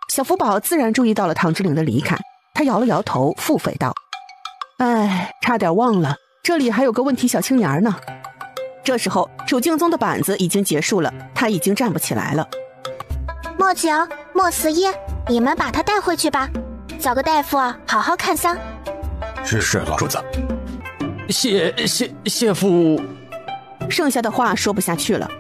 小福宝自然注意到了唐之灵的离开，他摇了摇头，腹诽道：“哎，差点忘了，这里还有个问题小青年呢。”这时候，楚敬宗的板子已经结束了，他已经站不起来了。莫九、莫四一，你们把他带回去吧，找个大夫好好看伤。是老主子。谢父。剩下的话说不下去了。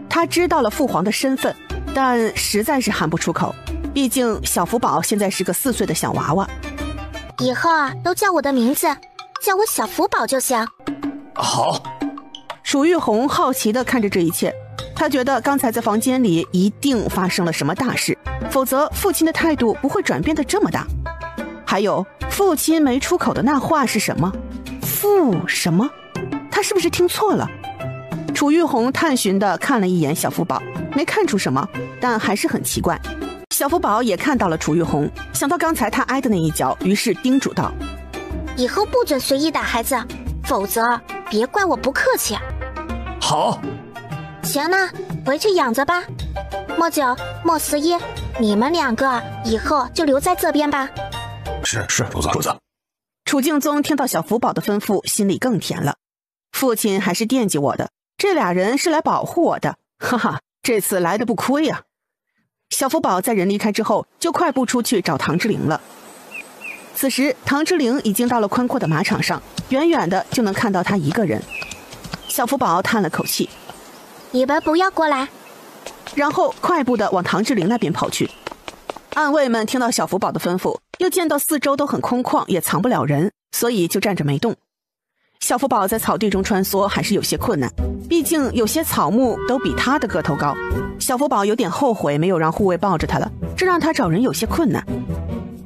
他知道了父皇的身份，但实在是喊不出口。毕竟小福宝现在是个4岁的小娃娃。以后都叫我的名字，叫我小福宝就行。好。楚玉红好奇地看着这一切，他觉得刚才在房间里一定发生了什么大事，否则父亲的态度不会转变得这么大。还有，父亲没出口的那话是什么？父什么？他是不是听错了？楚玉红探寻地看了一眼小福宝，没看出什么，但还是很奇怪。小福宝也看到了楚玉红，想到刚才他挨的那一脚，于是叮嘱道：“以后不准随意打孩子，否则别怪我不客气。”好。行呢，回去养着吧。莫九、莫四一，你们2个以后就留在这边吧。是主子。楚敬宗听到小福宝的吩咐，心里更甜了。父亲还是惦记我的，这俩人是来保护我的，哈哈，这次来的不亏呀。小福宝在人离开之后，就快步出去找唐之灵了。此时，唐之灵已经到了宽阔的马场上，远远的就能看到他一个人。小福宝叹了口气：“你们不要过来。”然后快步的往唐之灵那边跑去。暗卫们听到小福宝的吩咐，又见到四周都很空旷，也藏不了人，所以就站着没动。小福宝在草地中穿梭还是有些困难，毕竟有些草木都比他的个头高。小福宝有点后悔没有让护卫抱着他了，这让他找人有些困难。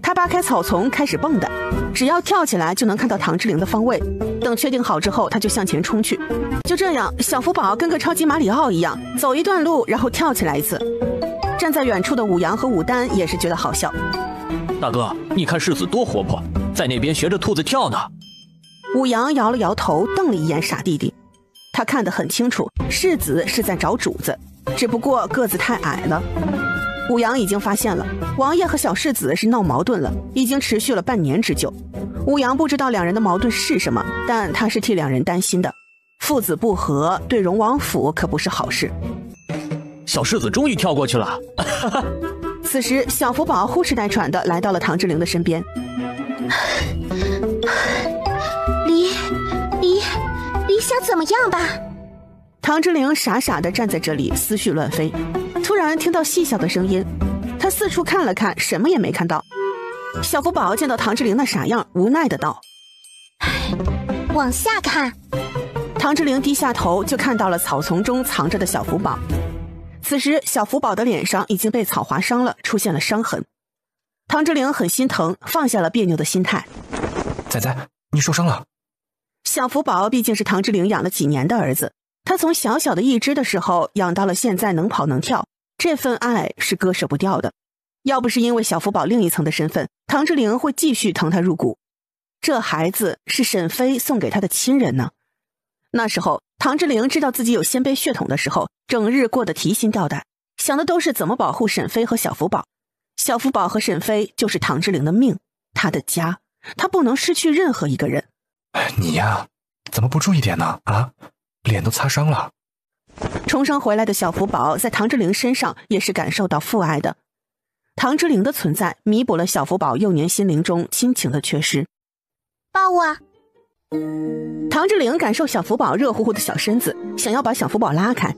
他扒开草丛开始蹦跶，只要跳起来就能看到唐之灵的方位。等确定好之后，他就向前冲去。就这样，小福宝跟个超级马里奥一样，走一段路然后跳起来一次。站在远处的武阳和武丹也是觉得好笑。大哥，你看世子多活泼，在那边学着兔子跳呢。武阳摇了摇头，瞪了一眼傻弟弟。他看得很清楚，世子是在找主子，只不过个子太矮了。武阳已经发现了，王爷和小世子是闹矛盾了，已经持续了半年之久。武阳不知道两人的矛盾是什么，但他是替两人担心的。父子不和，对荣王府可不是好事。小世子终于跳过去了。此时，小福宝呼哧带喘的来到了唐之灵的身边。你想怎么样吧？唐之灵傻傻的站在这里，思绪乱飞。突然听到细小的声音，他四处看了看，什么也没看到。小福宝见到唐之灵那傻样，无奈的道：“往下看。”唐之灵低下头，就看到了草丛中藏着的小福宝。此时，小福宝的脸上已经被草划伤了，出现了伤痕。唐之灵很心疼，放下了别扭的心态。仔仔，你受伤了。小福宝毕竟是唐之灵养了几年的儿子，他从小小的一只的时候养到了现在能跑能跳，这份爱是割舍不掉的。要不是因为小福宝另一层的身份，唐之灵会继续疼他入骨。这孩子是沈飞送给他的亲人呢。那时候唐之灵知道自己有鲜卑血统的时候，整日过得提心吊胆，想的都是怎么保护沈飞和小福宝。小福宝和沈飞就是唐之灵的命，他的家，他不能失去任何一个人。你呀，怎么不注意点呢？啊，脸都擦伤了。重生回来的小福宝在唐之灵身上也是感受到父爱的。唐之灵的存在弥补了小福宝幼年心灵中亲情的缺失。抱我。唐之灵感受小福宝热乎乎的小身子，想要把小福宝拉开，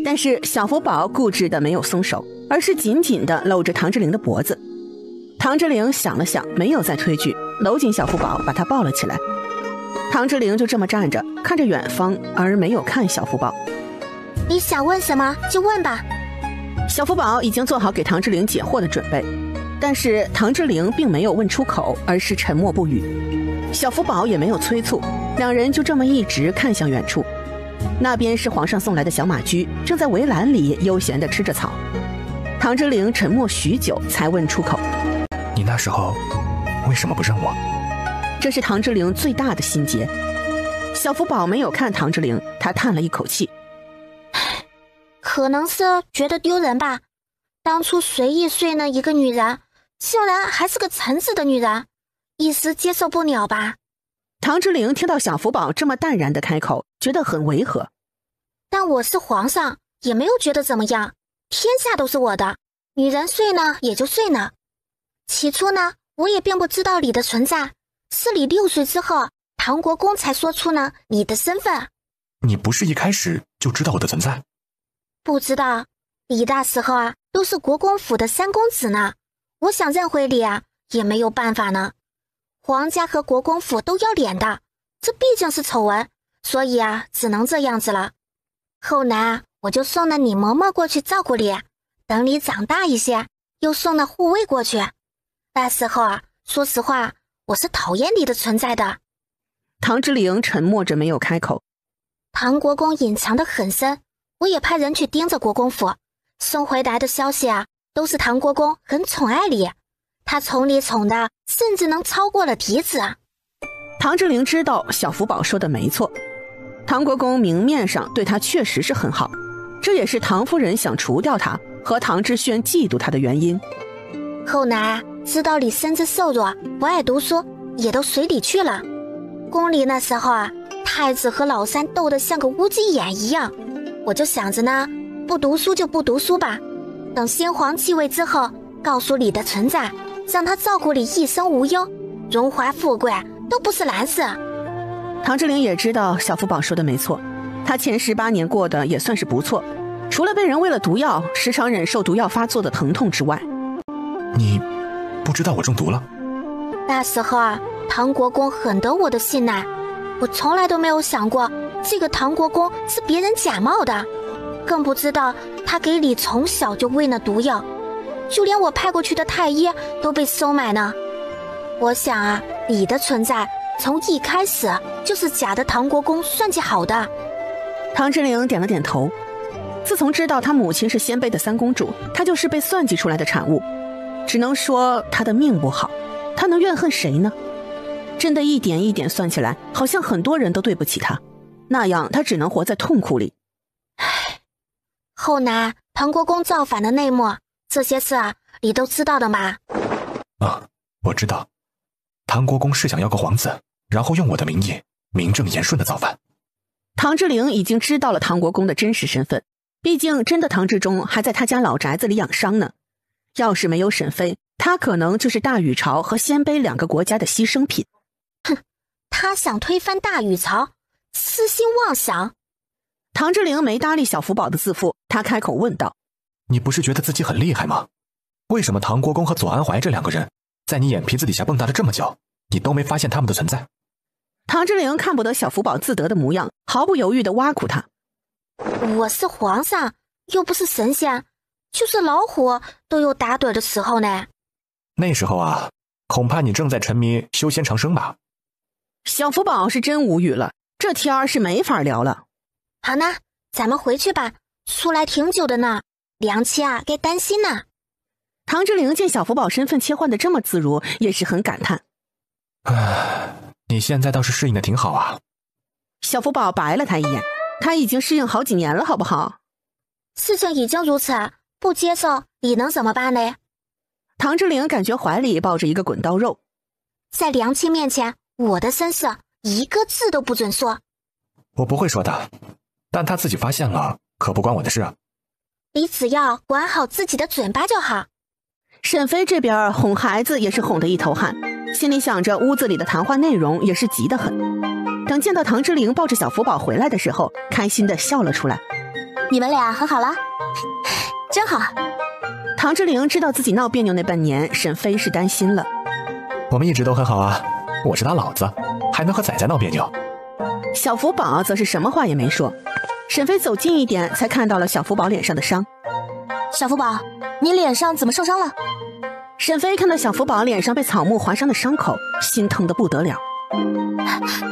但是小福宝固执的没有松手，而是紧紧的搂着唐之灵的脖子。唐之灵想了想，没有再推拒，搂紧小福宝，把他抱了起来。唐之灵就这么站着，看着远方，而没有看小福宝。你想问什么就问吧。小福宝已经做好给唐之灵解惑的准备，但是唐之灵并没有问出口，而是沉默不语。小福宝也没有催促，两人就这么一直看向远处。那边是皇上送来的小马驹，正在围栏里悠闲地吃着草。唐之灵沉默许久，才问出口：“你那时候为什么不认我？”这是唐之灵最大的心结。小福宝没有看唐之灵，他叹了一口气：“可能是觉得丢人吧。当初随意睡那一个女人，竟然还是个臣子的女人，一时接受不了吧？唐之灵听到小福宝这么淡然的开口，觉得很违和。但我是皇上，也没有觉得怎么样，天下都是我的，女人睡呢也就睡呢。起初呢，我也并不知道你的存在，是你6岁之后，唐国公才说出呢你的身份。你不是一开始就知道我的存在？不知道，你那时候啊，都是国公府的3公子呢，我想认回你啊，也没有办法呢。皇家和国公府都要脸的，这毕竟是丑闻，所以啊，只能这样子了。后来啊，我就送了你嬷嬷过去照顾你，等你长大一些，又送了护卫过去。那时候啊，说实话，我是讨厌你的存在的。唐之灵沉默着没有开口。唐国公隐藏得很深，我也派人去盯着国公府，送回来的消息啊，都是唐国公很宠爱你，他宠你宠的甚至能超过了嫡子。唐之灵知道小福宝说的没错，唐国公明面上对他确实是很好，这也是唐夫人想除掉他和唐之轩嫉妒他的原因。后来啊，知道你身子瘦弱，不爱读书，也都随你去了。宫里那时候啊，太子和老三斗得像个乌鸡眼一样，我就想着呢，不读书就不读书吧，等先皇继位之后，告诉你的存在，让他照顾你一生无忧，荣华富贵都不是难事。唐之灵也知道小福宝说的没错，他前18年过得也算是不错，除了被人喂了毒药，时常忍受毒药发作的疼痛之外。你不知道我中毒了？那时候啊，唐国公很得我的信赖，我从来都没有想过这个唐国公是别人假冒的，更不知道他给你从小就喂了毒药，就连我派过去的太医都被收买呢。我想啊，你的存在从一开始就是假的唐国公算计好的。唐之灵点了点头。自从知道他母亲是鲜卑的3公主，他就是被算计出来的产物，只能说他的命不好，他能怨恨谁呢？真的一点一点算起来，好像很多人都对不起他，那样他只能活在痛苦里。唉，后来唐国公造反的内幕，这些事啊，你都知道的吗？啊，我知道，唐国公是想要个皇子，然后用我的名义名正言顺的造反。唐之灵已经知道了唐国公的真实身份，毕竟真的唐志忠还在他家老宅子里养伤呢。要是没有沈妃，他可能就是大禹朝和鲜卑2个国家的牺牲品。哼，他想推翻大禹朝，痴心妄想。唐之灵没搭理小福宝的自负，他开口问道：你不是觉得自己很厉害吗？为什么唐国公和左安怀这2个人在你眼皮子底下蹦跶了这么久，你都没发现他们的存在？唐之灵看不得小福宝自得的模样，毫不犹豫地挖苦他：我是皇上，又不是神仙，就是老虎都有打盹的时候呢。那时候啊，恐怕你正在沉迷修仙长生吧。小福宝是真无语了，这天儿是没法聊了。好呢，咱们回去吧，出来挺久的呢，良妻啊该担心呢。唐之灵见小福宝身份切换的这么自如，也是很感叹。唉，你现在倒是适应的挺好啊。小福宝白了他一眼，他已经适应好几年了，好不好？事情已经如此，不接受你能怎么办呢？唐之灵感觉怀里抱着一个滚刀肉。在良妻面前，我的身世一个字都不准说。我不会说的，但他自己发现了，可不关我的事啊。你只要管好自己的嘴巴就好。沈妃这边哄孩子也是哄得一头汗，心里想着屋子里的谈话内容也是急得很。等见到唐之灵抱着小福宝回来的时候，开心地笑了出来。你们俩和好了？真好。唐之灵知道自己闹别扭那半年，沈妃是担心了。我们一直都很好啊，我是他老子，还能和仔仔闹别扭？小福宝则是什么话也没说。沈妃走近一点，才看到了小福宝脸上的伤。小福宝，你脸上怎么受伤了？沈妃看到小福宝脸上被草木划伤的伤口，心疼得不得了。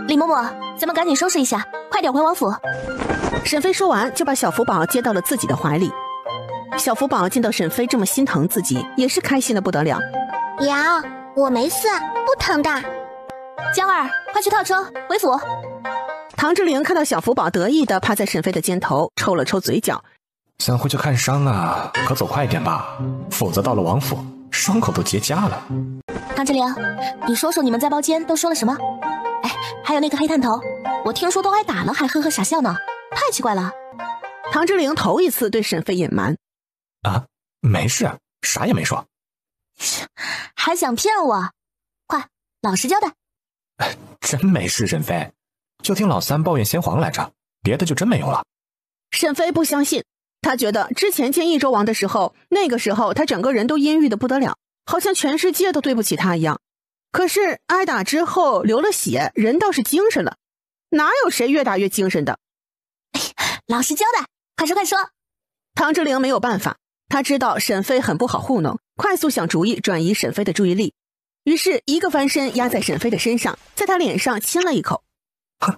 李嬷嬷，咱们赶紧收拾一下，快点回王府。沈妃说完，就把小福宝接到了自己的怀里。小福宝见到沈妃这么心疼自己，也是开心的不得了。娘，我没事，不疼的。江儿，快去套车，回府。唐之灵看到小福宝得意地趴在沈妃的肩头，抽了抽嘴角。想回去看伤啊，可走快一点吧，否则到了王府，伤口都结痂了。唐志玲，你说说你们在包间都说了什么？哎，还有那个黑探头，我听说都挨打了，还呵呵傻笑呢，太奇怪了。唐志玲头一次对沈飞隐瞒。啊，没事，啥也没说。还想骗我？快，老实交代。真没事，沈飞，就听老三抱怨先皇来着，别的就真没有了。沈飞不相信，他觉得之前见益州王的时候，那个时候他整个人都阴郁的不得了，好像全世界都对不起他一样。可是挨打之后流了血，人倒是精神了，哪有谁越打越精神的？老实交代，快说快说。唐志玲没有办法，他知道沈飞很不好糊弄，快速想主意转移沈飞的注意力，于是一个翻身压在沈飞的身上，在他脸上亲了一口。哼，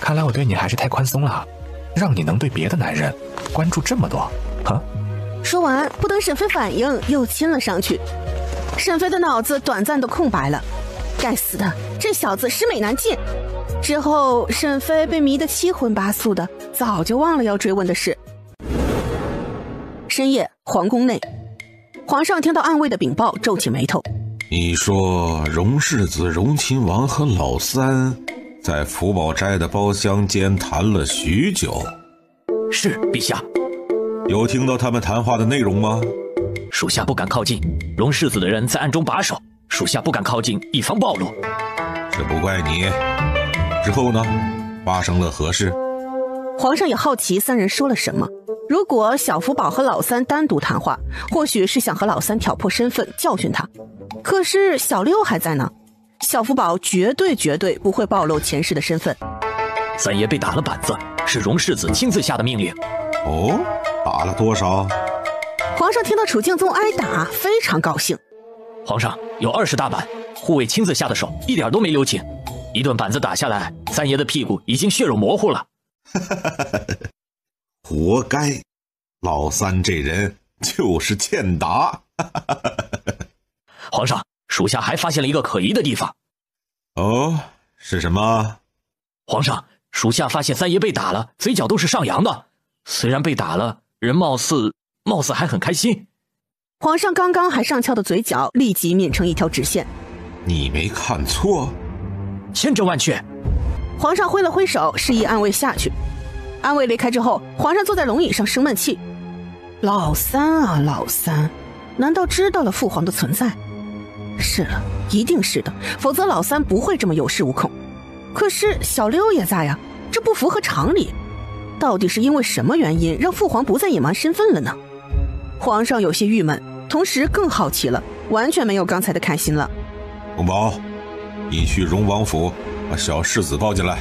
看来我对你还是太宽松了，让你能对别的男人关注这么多。说完，不等沈飞反应，又亲了上去。沈飞的脑子短暂的空白了，该死的，这小子审美难进。之后沈飞被迷得七荤八素的，早就忘了要追问的事。深夜，皇宫内，皇上听到暗卫的禀报，皱起眉头。你说荣世子、荣亲王和老三在福宝斋的包厢间谈了许久。是，陛下。有听到他们谈话的内容吗？属下不敢靠近，荣世子的人在暗中把守，属下不敢靠近，以防暴露。这不怪你。之后呢？发生了何事？皇上也好奇三人说了什么。如果小福宝和老三单独谈话，或许是想和老三挑破身份，教训他。可是小六还在呢，小福宝绝对不会暴露前世的身份。三爷被打了板子，是荣世子亲自下的命令。哦，打了多少？皇上听到楚敬宗挨打，非常高兴。皇上有20大板，护卫亲自下的手，一点都没留情。一顿板子打下来，三爷的屁股已经血肉模糊了。活该，老三这人就是欠打。皇上，属下还发现了一个可疑的地方。哦，是什么？皇上，属下发现三爷被打了，嘴角都是上扬的。虽然被打了，人貌似还很开心。皇上刚刚还上翘的嘴角立即抿成一条直线。你没看错？千真万确。皇上挥了挥手，示意暗卫下去。暗卫离开之后，皇上坐在龙椅上生闷气。老三啊，老三，难道知道了父皇的存在？是了，一定是的，否则老三不会这么有恃无恐。可是小六也在啊，这不符合常理。到底是因为什么原因让父皇不再隐瞒身份了呢？皇上有些郁闷，同时更好奇了，完全没有刚才的开心了。公宝，你去荣王府把小世子抱进来。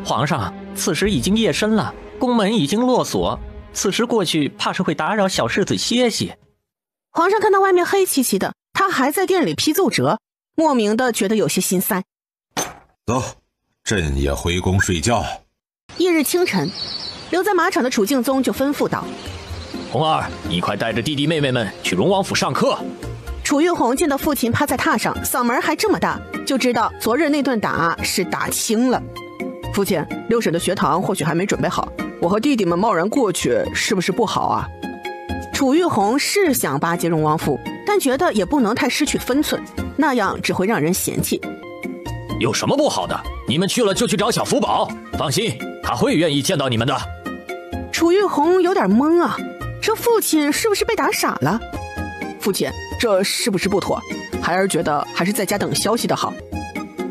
皇上，此时已经夜深了，宫门已经落锁，此时过去怕是会打扰小世子歇息。皇上看到外面黑漆漆的，他还在殿里批奏折，莫名的觉得有些心塞。走，朕也回宫睡觉。翌日清晨，留在马场的楚敬宗就吩咐道：红儿，你快带着弟弟妹妹们去荣王府上课。楚玉红见到父亲趴在榻上，嗓门还这么大，就知道昨日那顿打是打轻了。父亲，六婶的学堂或许还没准备好，我和弟弟们贸然过去是不是不好啊？楚玉红是想巴结荣王府，但觉得也不能太失去分寸，那样只会让人嫌弃。有什么不好的？你们去了就去找小福宝，放心，他会愿意见到你们的。楚玉红有点懵啊，这父亲是不是被打傻了？父亲，这是不是不妥？孩儿觉得还是在家等消息的好。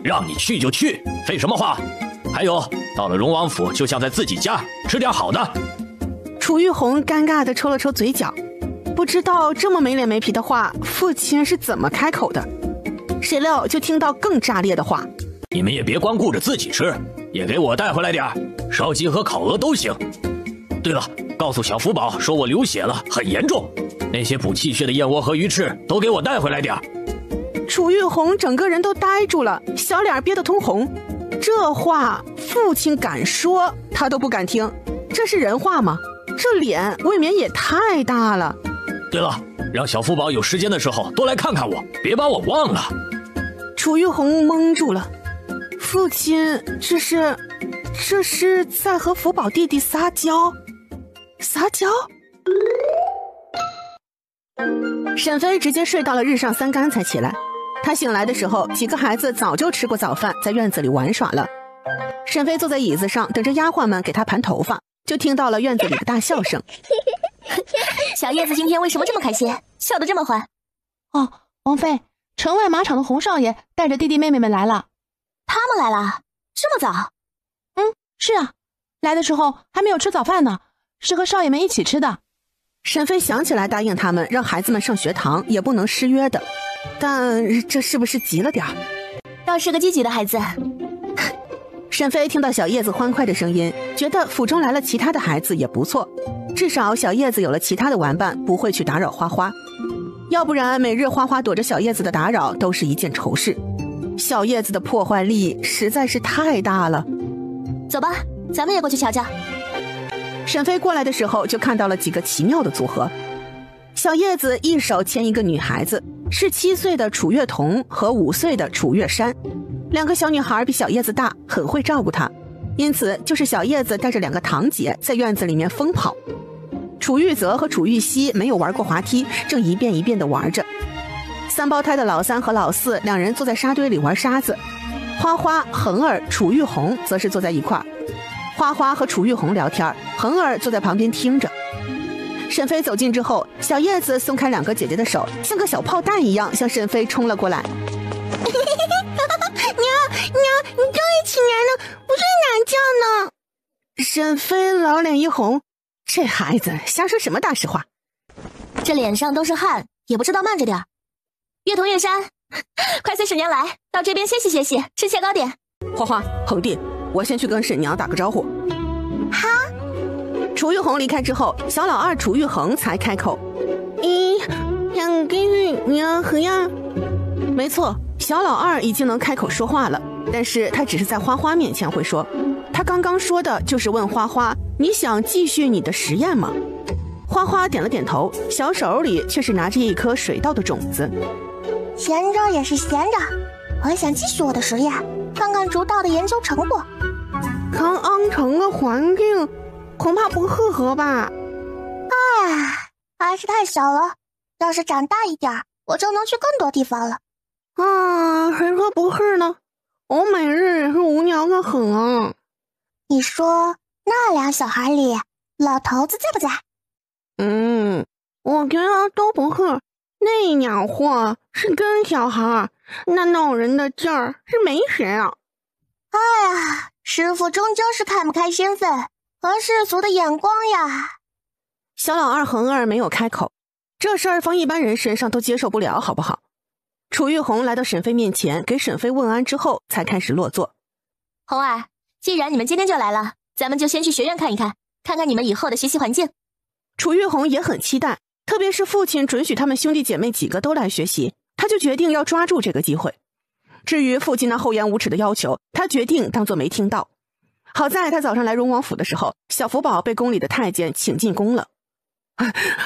让你去就去，废什么话？还有，到了荣王府就像在自己家，吃点好的。楚玉红尴尬地抽了抽嘴角，不知道这么没脸没皮的话，父亲是怎么开口的。谁料就听到更炸裂的话：你们也别光顾着自己吃，也给我带回来点，烧鸡和烤鹅都行。对了，告诉小福宝说我流血了，很严重，那些补气血的燕窝和鱼翅都给我带回来点。楚玉红整个人都呆住了，小脸憋得通红。这话父亲敢说，他都不敢听，这是人话吗？这脸未免也太大了。对了，让小福宝有时间的时候多来看看我，别把我忘了。楚玉红懵住了，父亲这是在和福宝弟弟撒娇？撒娇。沈飞直接睡到了日上三竿才起来。他醒来的时候，几个孩子早就吃过早饭，在院子里玩耍了。沈飞坐在椅子上，等着丫鬟们给他盘头发，就听到了院子里的大笑声。小叶子今天为什么这么开心，笑得这么欢？哦，王妃，城外马场的洪少爷带着弟弟妹妹们来了。他们来了？这么早？是啊，来的时候还没有吃早饭呢，是和少爷们一起吃的。沈飞想起来答应他们让孩子们上学堂也不能失约的，但这是不是急了点儿？倒是个积极的孩子。沈飞听到小叶子欢快的声音，觉得府中来了其他的孩子也不错，至少小叶子有了其他的玩伴，不会去打扰花花。要不然每日花花躲着小叶子的打扰都是一件愁事。小叶子的破坏力实在是太大了。走吧，咱们也过去瞧瞧。沈飞过来的时候就看到了几个奇妙的组合。小叶子一手牵一个女孩子，是7岁的楚月彤和5岁的楚月山。2个小女孩比小叶子大，很会照顾她，因此就是小叶子带着2个堂姐在院子里面疯跑。楚玉泽和楚玉溪没有玩过滑梯，正一遍一遍地玩着。3胞胎的老3和老42人坐在沙堆里玩沙子，花花、恒儿、楚玉红则是坐在一块儿。花花和楚玉红聊天，恒儿坐在旁边听着。沈飞走近之后，小叶子松开2个姐姐的手，像个小炮弹一样向沈飞冲了过来。娘，你终于起来了，我睡懒觉呢。沈飞老脸一红，这孩子瞎说什么大实话？这脸上都是汗，也不知道慢着点。月童月山，快随婶娘来，到这边歇息歇息，吃些糕点。花花、恒弟，我先去跟婶娘打个招呼。好。楚玉红离开之后，小老2楚玉恒才开口：“想跟娘和呀。”没错，小老2已经能开口说话了，但是他只是在花花面前会说。他刚刚说的就是问花花：“你想继续你的实验吗？”花花点了点头，小手里却是拿着一颗水稻的种子。闲着也是闲着，我想继续我的实验，看看竹稻的研究成果。康安城的环境恐怕不适合吧？还是太小了，要是长大一点，我就能去更多地方了。谁说不是呢？我每日也是无聊的很啊。你说那俩小孩里，老头子在不在？我觉得都不是。那鸟货是跟小孩，那闹人的劲儿是没谁啊。师傅终究是看不开身份和世俗的眼光呀。小老2恒儿没有开口，这事儿放一般人身上都接受不了，好不好？楚玉红来到沈飞面前，给沈飞问安之后，才开始落座。红儿，既然你们今天就来了，咱们就先去学院看一看，看看你们以后的学习环境。楚玉红也很期待，特别是父亲准许他们兄弟姐妹几个都来学习，他就决定要抓住这个机会。至于父亲那厚颜无耻的要求，他决定当作没听到。好在他早上来荣王府的时候，小福宝被宫里的太监请进宫了。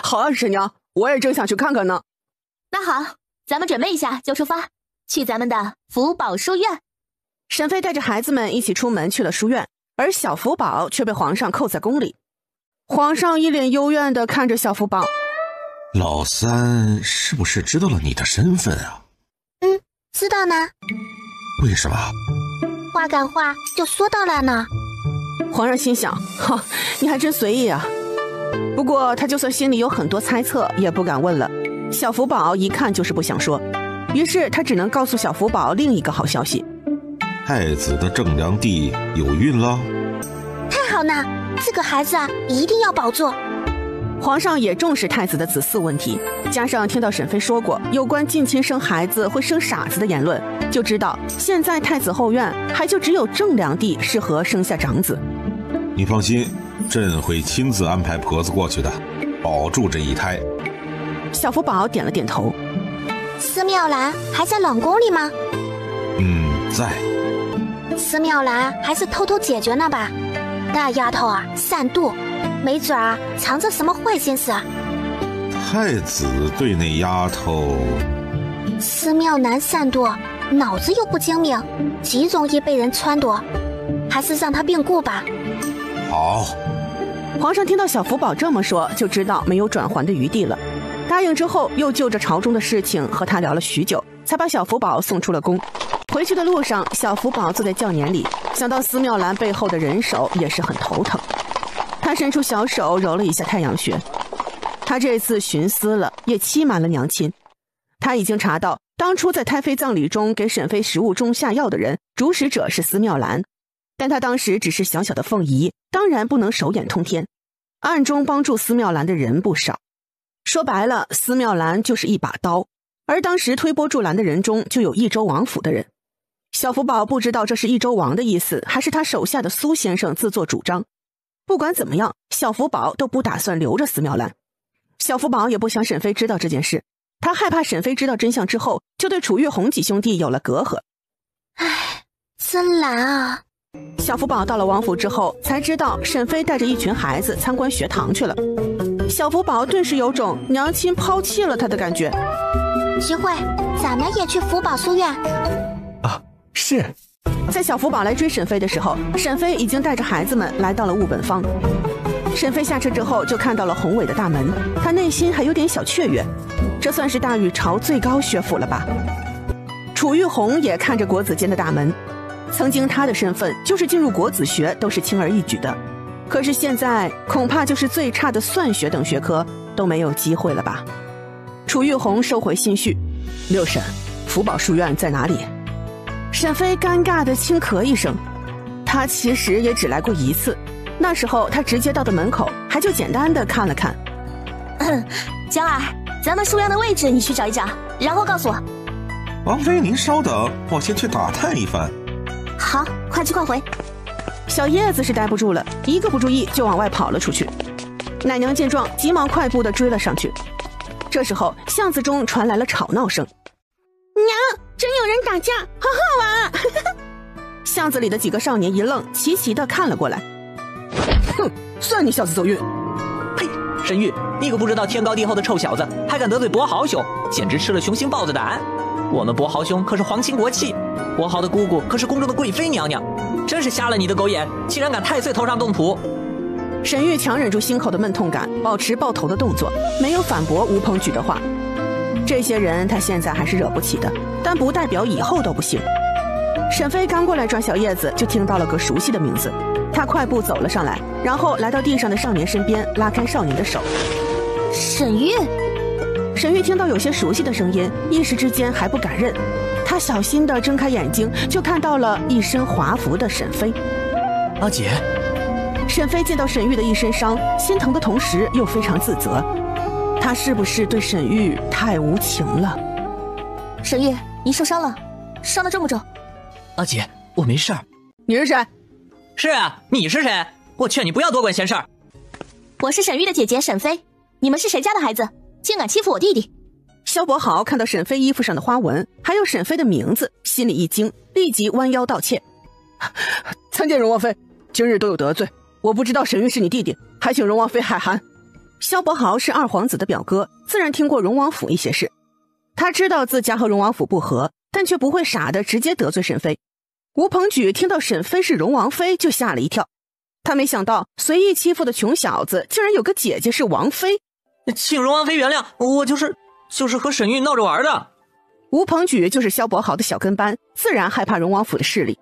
好啊，婶娘，我也正想去看看呢。那好，咱们准备一下就出发，去咱们的福宝书院。沈飞带着孩子们一起出门去了书院，而小福宝却被皇上扣在宫里。皇上一脸幽怨地看着小福宝。老3是不是知道了你的身份啊？知道呢。为什么？话赶话就说到了呢。皇上心想，你还真随意啊。不过他就算心里有很多猜测，也不敢问了。小福宝一看就是不想说，于是他只能告诉小福宝另一个好消息：太子的正良娣有孕了。太好呢，这个孩子一定要保住。皇上也重视太子的子嗣问题，加上听到沈飞说过有关近亲生孩子会生傻子的言论，就知道现在太子后院还就只有正良娣适合生下长子。你放心，朕会亲自安排婆子过去的，保住这一胎。小福宝点了点头。司妙兰还在冷宫里吗？在。司妙兰还是偷偷解决呢吧？那丫头善妒，没准藏着什么坏心思。太子对那丫头，司妙兰善妒，脑子又不精明，极容易被人撺掇，还是让她病故吧。好。皇上听到小福宝这么说，就知道没有转圜的余地了。答应之后，又就着朝中的事情和他聊了许久，才把小福宝送出了宫。回去的路上，小福宝坐在轿辇里，想到司妙兰背后的人手，也是很头疼。他伸出小手揉了一下太阳穴。他这次徇私了，也欺瞒了娘亲。他已经查到，当初在太妃葬礼中给沈妃食物中下药的人，主使者是司妙兰。但他当时只是小小的凤仪，当然不能手眼通天。暗中帮助司妙兰的人不少。说白了，司妙兰就是一把刀，而当时推波助澜的人中就有益州王府的人。小福宝不知道这是益州王的意思，还是他手下的苏先生自作主张。不管怎么样，小福宝都不打算留着司妙兰。小福宝也不想沈妃知道这件事，他害怕沈妃知道真相之后，就对楚玉红几兄弟有了隔阂。唉，真难啊。小福宝到了王府之后，才知道沈妃带着一群孩子参观学堂去了。小福宝顿时有种娘亲抛弃了他的感觉。齐慧，咱们也去福宝书院。啊，是。在小福宝来追沈妃的时候，沈妃已经带着孩子们来到了务本坊。沈妃下车之后，就看到了宏伟的大门，她内心还有点小雀跃，这算是大禹朝最高学府了吧。楚玉红也看着国子监的大门，曾经他的身份就是进入国子学都是轻而易举的，可是现在恐怕就是最差的算学等学科都没有机会了吧。楚玉红收回心绪，六婶，福宝书院在哪里？沈妃尴尬地轻咳一声，她其实也只来过一次，那时候她直接到的门口，还就简单地看了看。江儿，咱们书院的位置你去找一找，然后告诉我。王妃您稍等，我先去打探一番。好，快去快回。小叶子是待不住了，一个不注意就往外跑了出去。奶娘见状，急忙快步地追了上去。这时候巷子中传来了吵闹声，娘，真有人打架，好好玩啊！巷子里的几个少年一愣，齐齐地看了过来。哼，算你小子走运。呸！沈玉，你个不知道天高地厚的臭小子，还敢得罪伯豪兄，简直吃了雄心豹子胆！我们伯豪兄可是皇亲国戚，伯豪的姑姑可是宫中的贵妃娘娘，真是瞎了你的狗眼，竟然敢太岁头上动土！沈玉强忍住心口的闷痛感，保持抱头的动作，没有反驳吴鹏举的话。这些人他现在还是惹不起的，但不代表以后都不行。沈妃刚过来抓小叶子，就听到了个熟悉的名字，她快步走了上来，然后来到地上的少年身边，拉开少年的手。沈玉。沈玉听到有些熟悉的声音，一时之间还不敢认。他小心地睁开眼睛，就看到了一身华服的沈妃。阿姐。沈妃见到沈玉的一身伤，心疼的同时又非常自责，她是不是对沈玉太无情了？沈玉，你受伤了，伤得重不重？阿姐，我没事儿。你是谁？是啊，你是谁？我劝你不要多管闲事儿。我是沈玉的姐姐沈妃，你们是谁家的孩子，竟敢欺负我弟弟？萧伯豪看到沈妃衣服上的花纹，还有沈妃的名字，心里一惊，立即弯腰道歉。参见荣王妃，今日都有得罪，我不知道沈玉是你弟弟，还请荣王妃海涵。萧伯豪是二皇子的表哥，自然听过荣王府一些事，他知道自家和荣王府不和，但却不会傻的直接得罪沈妃。吴鹏举听到沈妃是荣王妃就吓了一跳，他没想到随意欺负的穷小子竟然有个姐姐是王妃。请荣王妃原谅，我就是和沈玉闹着玩的。吴鹏举就是萧伯豪的小跟班，自然害怕荣王府的势力。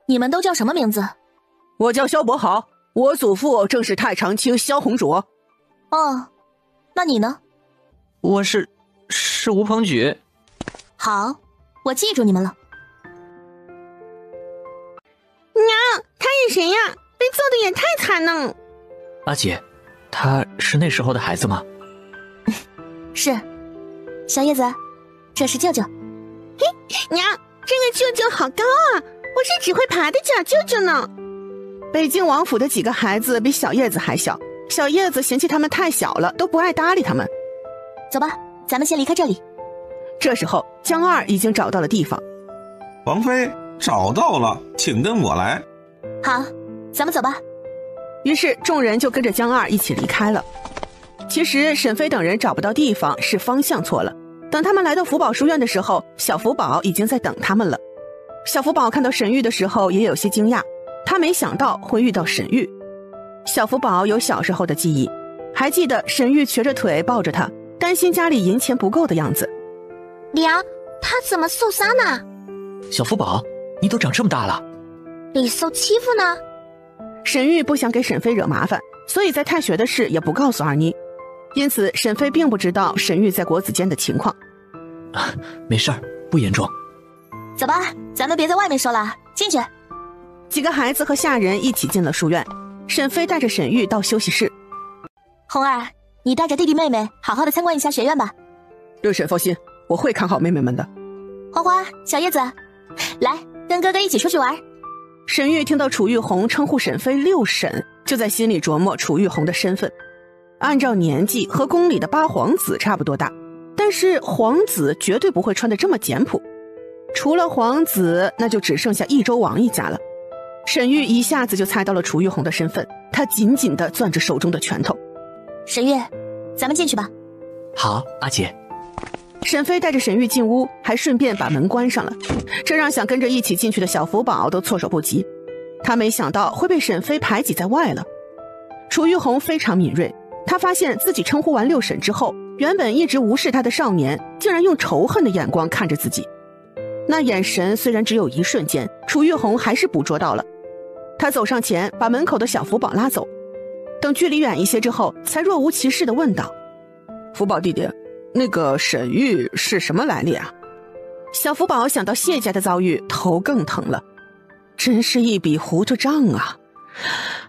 你们都叫什么名字？我叫萧伯豪，我祖父正是太常卿萧红卓。哦，那你呢？我是吴鹏举。好，我记住你们了。娘，他演谁呀？被揍的也太惨了。阿姐，他是那时候的孩子吗？是。小叶子，这是舅舅。嘿，娘，这个舅舅好高啊，我是只会爬的假舅舅呢。北京王府的几个孩子比小叶子还小，小叶子嫌弃他们太小了，都不爱搭理他们。走吧，咱们先离开这里。这时候江二已经找到了地方。王妃找到了，请跟我来。好，咱们走吧。于是众人就跟着江二一起离开了。其实沈妃等人找不到地方是方向错了，等他们来到福宝书院的时候，小福宝已经在等他们了。小福宝看到沈玉的时候也有些惊讶，他没想到会遇到沈玉。小福宝有小时候的记忆，还记得沈玉瘸着腿抱着他，担心家里银钱不够的样子。娘，他怎么受伤呢？小福宝，你都长这么大了，你受欺负呢？沈玉不想给沈飞惹麻烦，所以在太学的事也不告诉二妮，因此沈飞并不知道沈玉在国子监的情况。没事儿，不严重。走吧，咱们别在外面说了，进去。几个孩子和下人一起进了书院，沈飞带着沈玉到休息室。红儿，你带着弟弟妹妹好好的参观一下学院吧。六婶放心，我会看好妹妹们的。花花、小叶子，来跟哥哥一起出去玩。沈玉听到楚玉红称呼沈飞六婶，就在心里琢磨楚玉红的身份。按照年纪和宫里的八皇子差不多大，但是皇子绝对不会穿得这么简朴。除了皇子，那就只剩下益州王一家了。沈玉一下子就猜到了楚玉红的身份，他紧紧地攥着手中的拳头。沈玉，咱们进去吧。好，阿姐。沈飞带着沈玉进屋，还顺便把门关上了，这让想跟着一起进去的小福宝都措手不及。他没想到会被沈飞排挤在外了。楚玉红非常敏锐，他发现自己称呼完六婶之后，原本一直无视他的少年竟然用仇恨的眼光看着自己。那眼神虽然只有一瞬间，楚玉红还是捕捉到了。他走上前，把门口的小福宝拉走，等距离远一些之后，才若无其事地问道：福宝弟弟，那个沈玉是什么来历啊？小福宝想到谢家的遭遇，头更疼了。真是一笔糊涂账啊！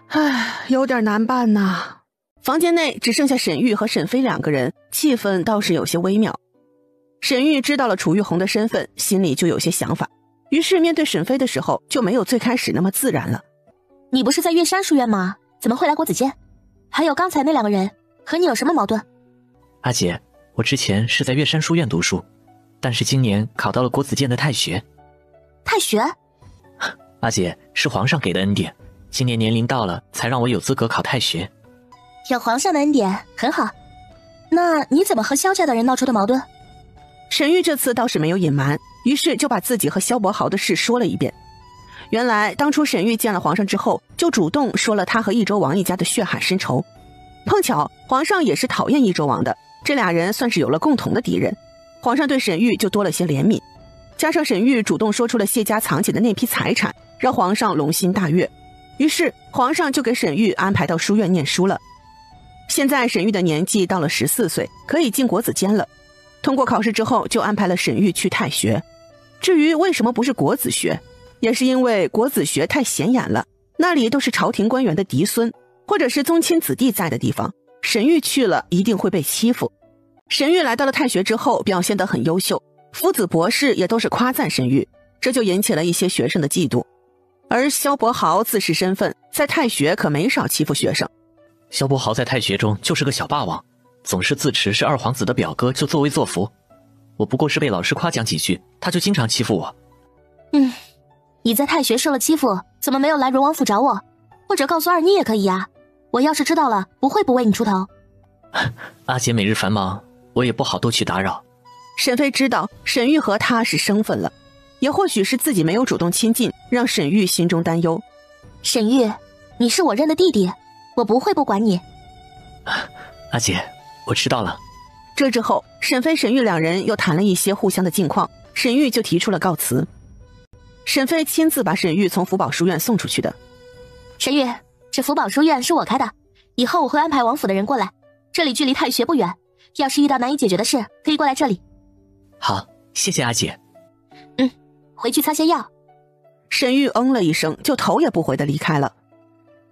唉，有点难办呐。房间内只剩下沈玉和沈飞两个人，气氛倒是有些微妙。沈玉知道了楚玉红的身份，心里就有些想法，于是面对沈飞的时候就没有最开始那么自然了。你不是在岳山书院吗？怎么会来国子监？还有刚才那两个人和你有什么矛盾？阿姐，我之前是在岳山书院读书，但是今年考到了国子监的太学。太学？阿姐，是皇上给的恩典，今年年龄到了，才让我有资格考太学。有皇上的恩典很好。那你怎么和萧家的人闹出的矛盾？沈玉这次倒是没有隐瞒，于是就把自己和萧伯豪的事说了一遍。原来当初沈玉见了皇上之后，就主动说了他和益州王一家的血海深仇。碰巧皇上也是讨厌益州王的，这俩人算是有了共同的敌人，皇上对沈玉就多了些怜悯。加上沈玉主动说出了谢家藏起的那批财产，让皇上龙心大悦，于是皇上就给沈玉安排到书院念书了。现在沈玉的年纪到了14岁，可以进国子监了。通过考试之后，就安排了沈玉去太学。至于为什么不是国子学，也是因为国子学太显眼了，那里都是朝廷官员的嫡孙，或者是宗亲子弟在的地方，沈玉去了一定会被欺负。沈玉来到了太学之后，表现得很优秀，夫子博士也都是夸赞沈玉，这就引起了一些学生的嫉妒。而萧伯豪自恃身份，在太学可没少欺负学生。萧伯豪在太学中就是个小霸王，总是自持是二皇子的表哥就作威作福，我不过是被老师夸奖几句，他就经常欺负我。你在太学受了欺负，怎么没有来荣王府找我？或者告诉二妮也可以啊，我要是知道了，不会不为你出头。阿姐每日繁忙，我也不好多去打扰。沈飞知道沈玉和他是生分了，也或许是自己没有主动亲近，让沈玉心中担忧。沈玉，你是我认的弟弟，我不会不管你。阿姐，我知道了。这之后，沈飞、沈玉两人又谈了一些互相的近况，沈玉就提出了告辞。沈飞亲自把沈玉从福宝书院送出去的。沈玉，这福宝书院是我开的，以后我会安排王府的人过来，这里距离太学不远，要是遇到难以解决的事，可以过来这里。好，谢谢阿姐。回去擦些药。沈玉了一声，就头也不回地离开了。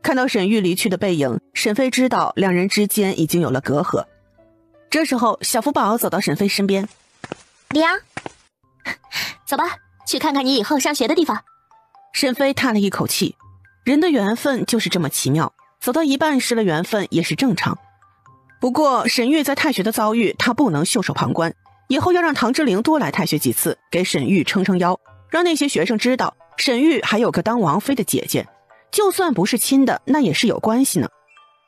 看到沈玉离去的背影，沈飞知道两人之间已经有了隔阂。这时候，小福宝走到沈飞身边：“娘，走吧，去看看你以后上学的地方。”沈飞叹了一口气，人的缘分就是这么奇妙，走到一半失了缘分也是正常。不过沈玉在太学的遭遇，他不能袖手旁观，以后要让唐之灵多来太学几次，给沈玉撑撑腰，让那些学生知道沈玉还有个当王妃的姐姐，就算不是亲的，那也是有关系呢。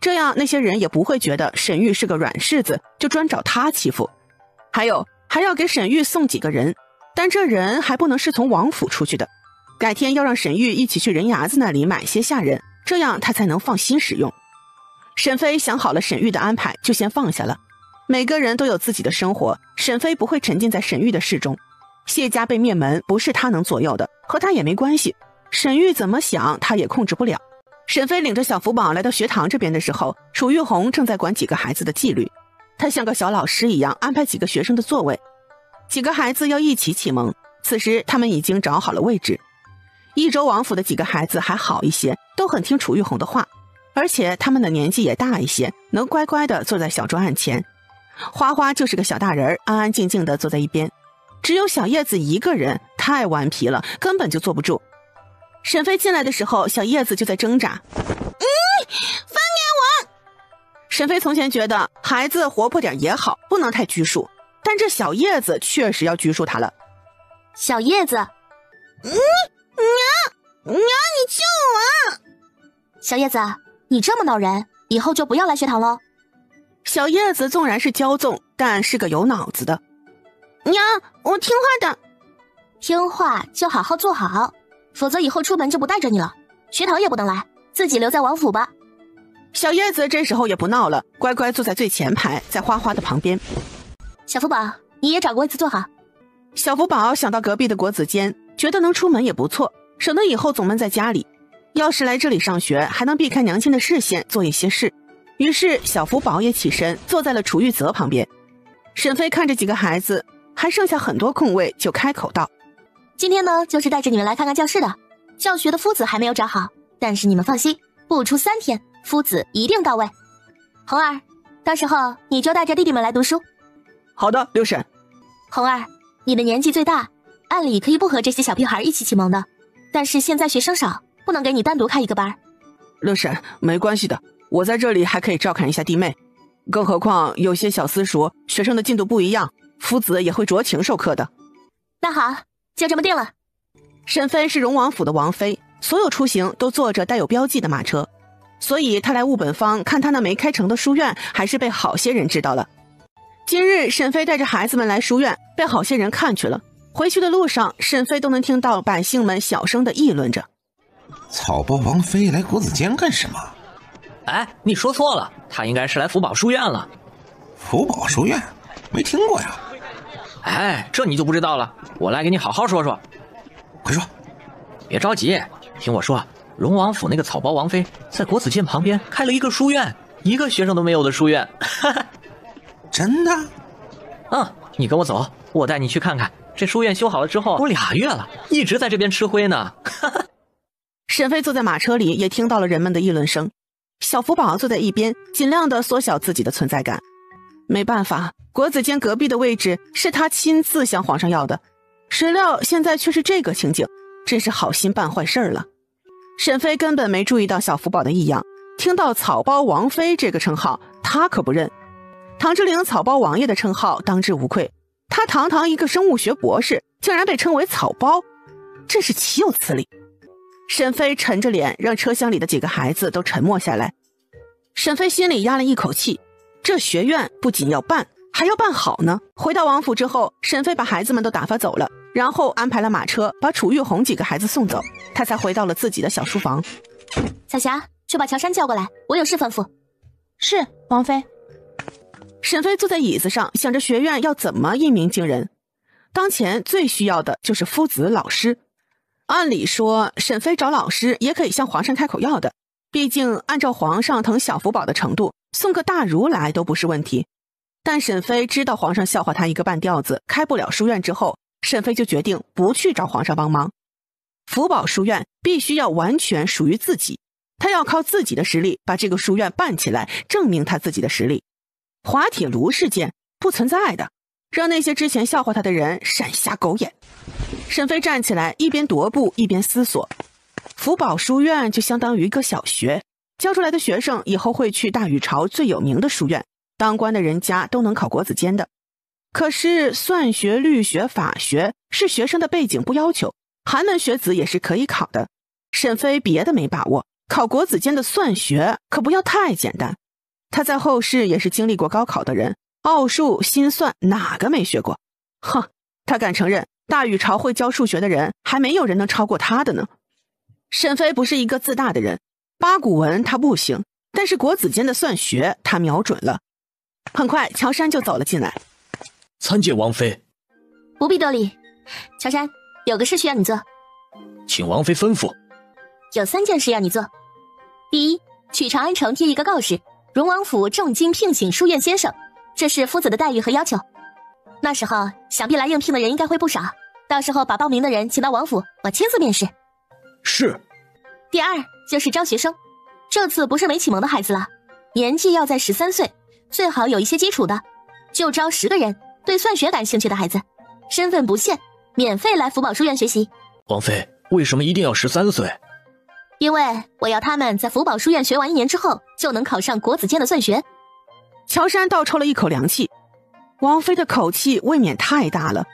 这样那些人也不会觉得沈玉是个软柿子，就专找他欺负。还有，还要给沈玉送几个人，但这人还不能是从王府出去的。改天要让沈玉一起去人牙子那里买些下人，这样他才能放心使用。沈飞想好了沈玉的安排，就先放下了。每个人都有自己的生活，沈飞不会沉浸在沈玉的事中。谢家被灭门不是他能左右的，和他也没关系。沈玉怎么想他也控制不了。沈飞领着小福宝来到学堂这边的时候，楚玉红正在管几个孩子的纪律。他像个小老师一样安排几个学生的座位，几个孩子要一起启蒙。此时他们已经找好了位置。益州王府的几个孩子还好一些，都很听楚玉红的话，而且他们的年纪也大一些，能乖乖地坐在小桌案前。花花就是个小大人，安安静静地坐在一边。只有小叶子一个人，太顽皮了，根本就坐不住。沈飞进来的时候，小叶子就在挣扎。放开我！沈飞从前觉得孩子活泼点也好，不能太拘束，但这小叶子确实要拘束他了。小叶子，娘，你救我！小叶子，你这么闹人，以后就不要来学堂喽。小叶子纵然是骄纵，但是个有脑子的。娘，我听话的。听话就好好做好，否则以后出门就不带着你了，学堂也不能来，自己留在王府吧。小叶子这时候也不闹了，乖乖坐在最前排，在花花的旁边。小福宝，你也找个位子坐好。小福宝想到隔壁的国子监，觉得能出门也不错，省得以后总闷在家里。要是来这里上学，还能避开娘亲的视线，做一些事。于是小福宝也起身坐在了楚玉泽旁边。沈飞看着几个孩子还剩下很多空位，就开口道：今天呢，就是带着你们来看看教室的。教学的夫子还没有找好，但是你们放心，不出3天，夫子一定到位。红儿，到时候你就带着弟弟们来读书。好的，六婶。红儿，你的年纪最大，按理可以不和这些小屁孩一起启蒙的，但是现在学生少，不能给你单独开一个班。六婶，没关系的，我在这里还可以照看一下弟妹。更何况有些小私塾，学生的进度不一样，夫子也会酌情授课的。那好，就这么定了。沈飞是荣王府的王妃，所有出行都坐着带有标记的马车，所以他来务本坊看他那没开成的书院，还是被好些人知道了。今日沈飞带着孩子们来书院，被好些人看去了。回去的路上，沈飞都能听到百姓们小声地议论着：草包王妃来国子监干什么？哎，你说错了，她应该是来福宝书院了。福宝书院？没听过呀。哎，这你就不知道了，我来给你好好说说。快说。别着急，听我说，荣王府那个草包王妃在国子监旁边开了一个书院，一个学生都没有的书院。真的？你跟我走，我带你去看看。这书院修好了之后，都2月了，一直在这边吃灰呢。沈飞坐在马车里，也听到了人们的议论声。小福宝坐在一边，尽量的缩小自己的存在感。没办法，国子监隔壁的位置是他亲自向皇上要的，谁料现在却是这个情景，真是好心办坏事了。沈飞根本没注意到小福宝的异样，听到草包王妃这个称号，他可不认。唐之陵草包王爷的称号当之无愧，他堂堂一个生物学博士，竟然被称为草包，真是岂有此理。沈飞沉着脸，让车厢里的几个孩子都沉默下来。沈飞心里压了一口气，这学院不仅要办，还要办好呢。回到王府之后，沈飞把孩子们都打发走了，然后安排了马车把楚玉红几个孩子送走，他才回到了自己的小书房。彩霞，去把乔杉叫过来，我有事吩咐。是，王妃。沈飞坐在椅子上，想着学院要怎么一鸣惊人。当前最需要的就是夫子老师。按理说，沈飞找老师也可以向皇上开口要的，毕竟按照皇上疼小福宝的程度，送个大儒来都不是问题。但沈飞知道皇上笑话他一个半吊子，开不了书院之后，沈飞就决定不去找皇上帮忙。福宝书院必须要完全属于自己，他要靠自己的实力把这个书院办起来，证明他自己的实力。滑铁卢事件不存在的，让那些之前笑话他的人闪瞎狗眼。沈飞站起来，一边踱步一边思索。福宝书院就相当于一个小学，教出来的学生以后会去大禹朝最有名的书院，当官的人家都能考国子监的。可是算学、律学、法学是学生的背景不要求，寒门学子也是可以考的。沈飞别的没把握，考国子监的算学可不要太简单。他在后世也是经历过高考的人，奥数、心算哪个没学过？哼，他敢承认大禹朝会教数学的人还没有人能超过他的呢。沈飞不是一个自大的人，八股文他不行，但是国子监的算学他瞄准了。很快乔杉就走了进来。参见王妃。不必多礼。乔杉，有个事需要你做。请王妃吩咐。有3件事要你做。第一，去长安城贴一个告示，荣王府重金聘请书院先生，这是夫子的待遇和要求。那时候想必来应聘的人应该会不少，到时候把报名的人请到王府，我亲自面试。是。第二，就是招学生，这次不是没启蒙的孩子了，年纪要在13岁，最好有一些基础的，就招10个人，对算学感兴趣的孩子，身份不限，免费来福宝书院学习。王妃，为什么一定要13岁？因为我要他们在福宝书院学完1年之后，就能考上国子监的算学。乔杉倒抽了一口凉气，王妃的口气未免太大了。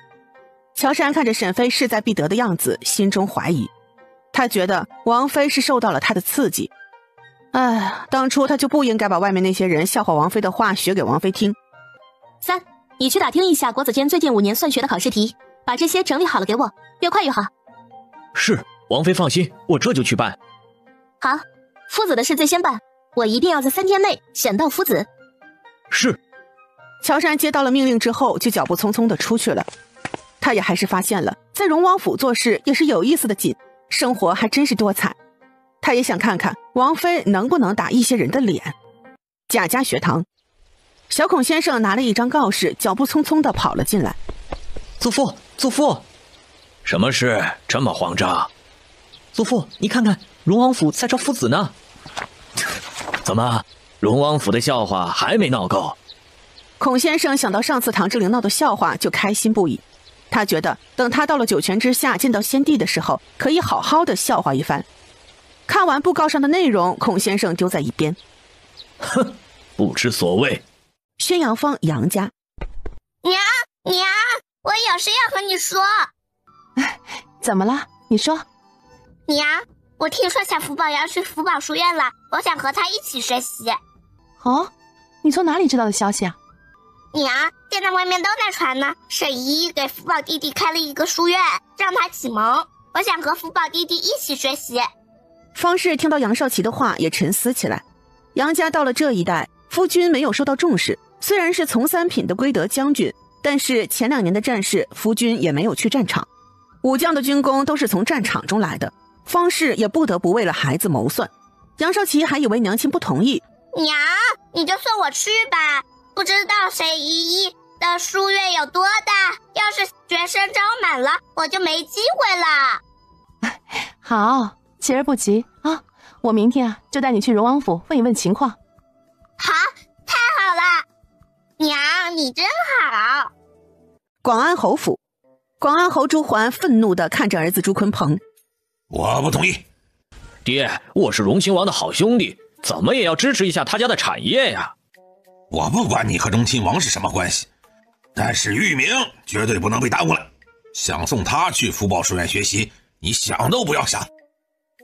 乔杉看着沈妃势在必得的样子，心中怀疑，他觉得王妃是受到了他的刺激。当初他就不应该把外面那些人笑话王妃的话学给王妃听。3，你去打听一下国子监最近5年算学的考试题，把这些整理好了给我，越快越好。是，王妃放心，我这就去办。好，夫子的事最先办，我一定要在3天内选到夫子。是。乔杉接到了命令之后，就脚步匆匆地出去了。他也还是发现了，在荣王府做事也是有意思的紧，生活还真是多彩。他也想看看王妃能不能打一些人的脸。贾家学堂，小孔先生拿了一张告示，脚步匆匆地跑了进来。祖父，什么事这么慌张？祖父，你看看，荣王府在招夫子呢。怎么，荣王府的笑话还没闹够？孔先生想到上次唐志玲闹的笑话就开心不已，他觉得等他到了九泉之下见到先帝的时候，可以好好的笑话一番。看完布告上的内容，孔先生丢在一边。哼，不知所谓。宣阳坊杨家。娘，我有事要和你说。怎么了？你说。娘，我听说小福宝要去福宝书院了，我想和他一起学习。哦，你从哪里知道的消息啊？娘，现在外面都在传呢，沈姨姨给福宝弟弟开了一个书院，让他启蒙，我想和福宝弟弟一起学习。方氏听到杨少奇的话也沉思起来。杨家到了这一代，夫君没有受到重视，虽然是从3品的归德将军，但是前2年的战事夫君也没有去战场，武将的军功都是从战场中来的，方氏也不得不为了孩子谋算。杨少奇还以为娘亲不同意。娘，你就送我去吧，不知道沈姨姨的书院有多大，要是学生招满了，我就没机会了。好，急而不急啊！我明天就带你去荣王府问一问情况。好，太好了，娘你真好。广安侯府，广安侯朱桓愤怒地看着儿子朱坤鹏。我不同意。爹，我是荣亲王的好兄弟，怎么也要支持一下他家的产业呀。我不管你和荣亲王是什么关系，但是玉明绝对不能被耽误了。想送他去福宝书院学习，你想都不要想。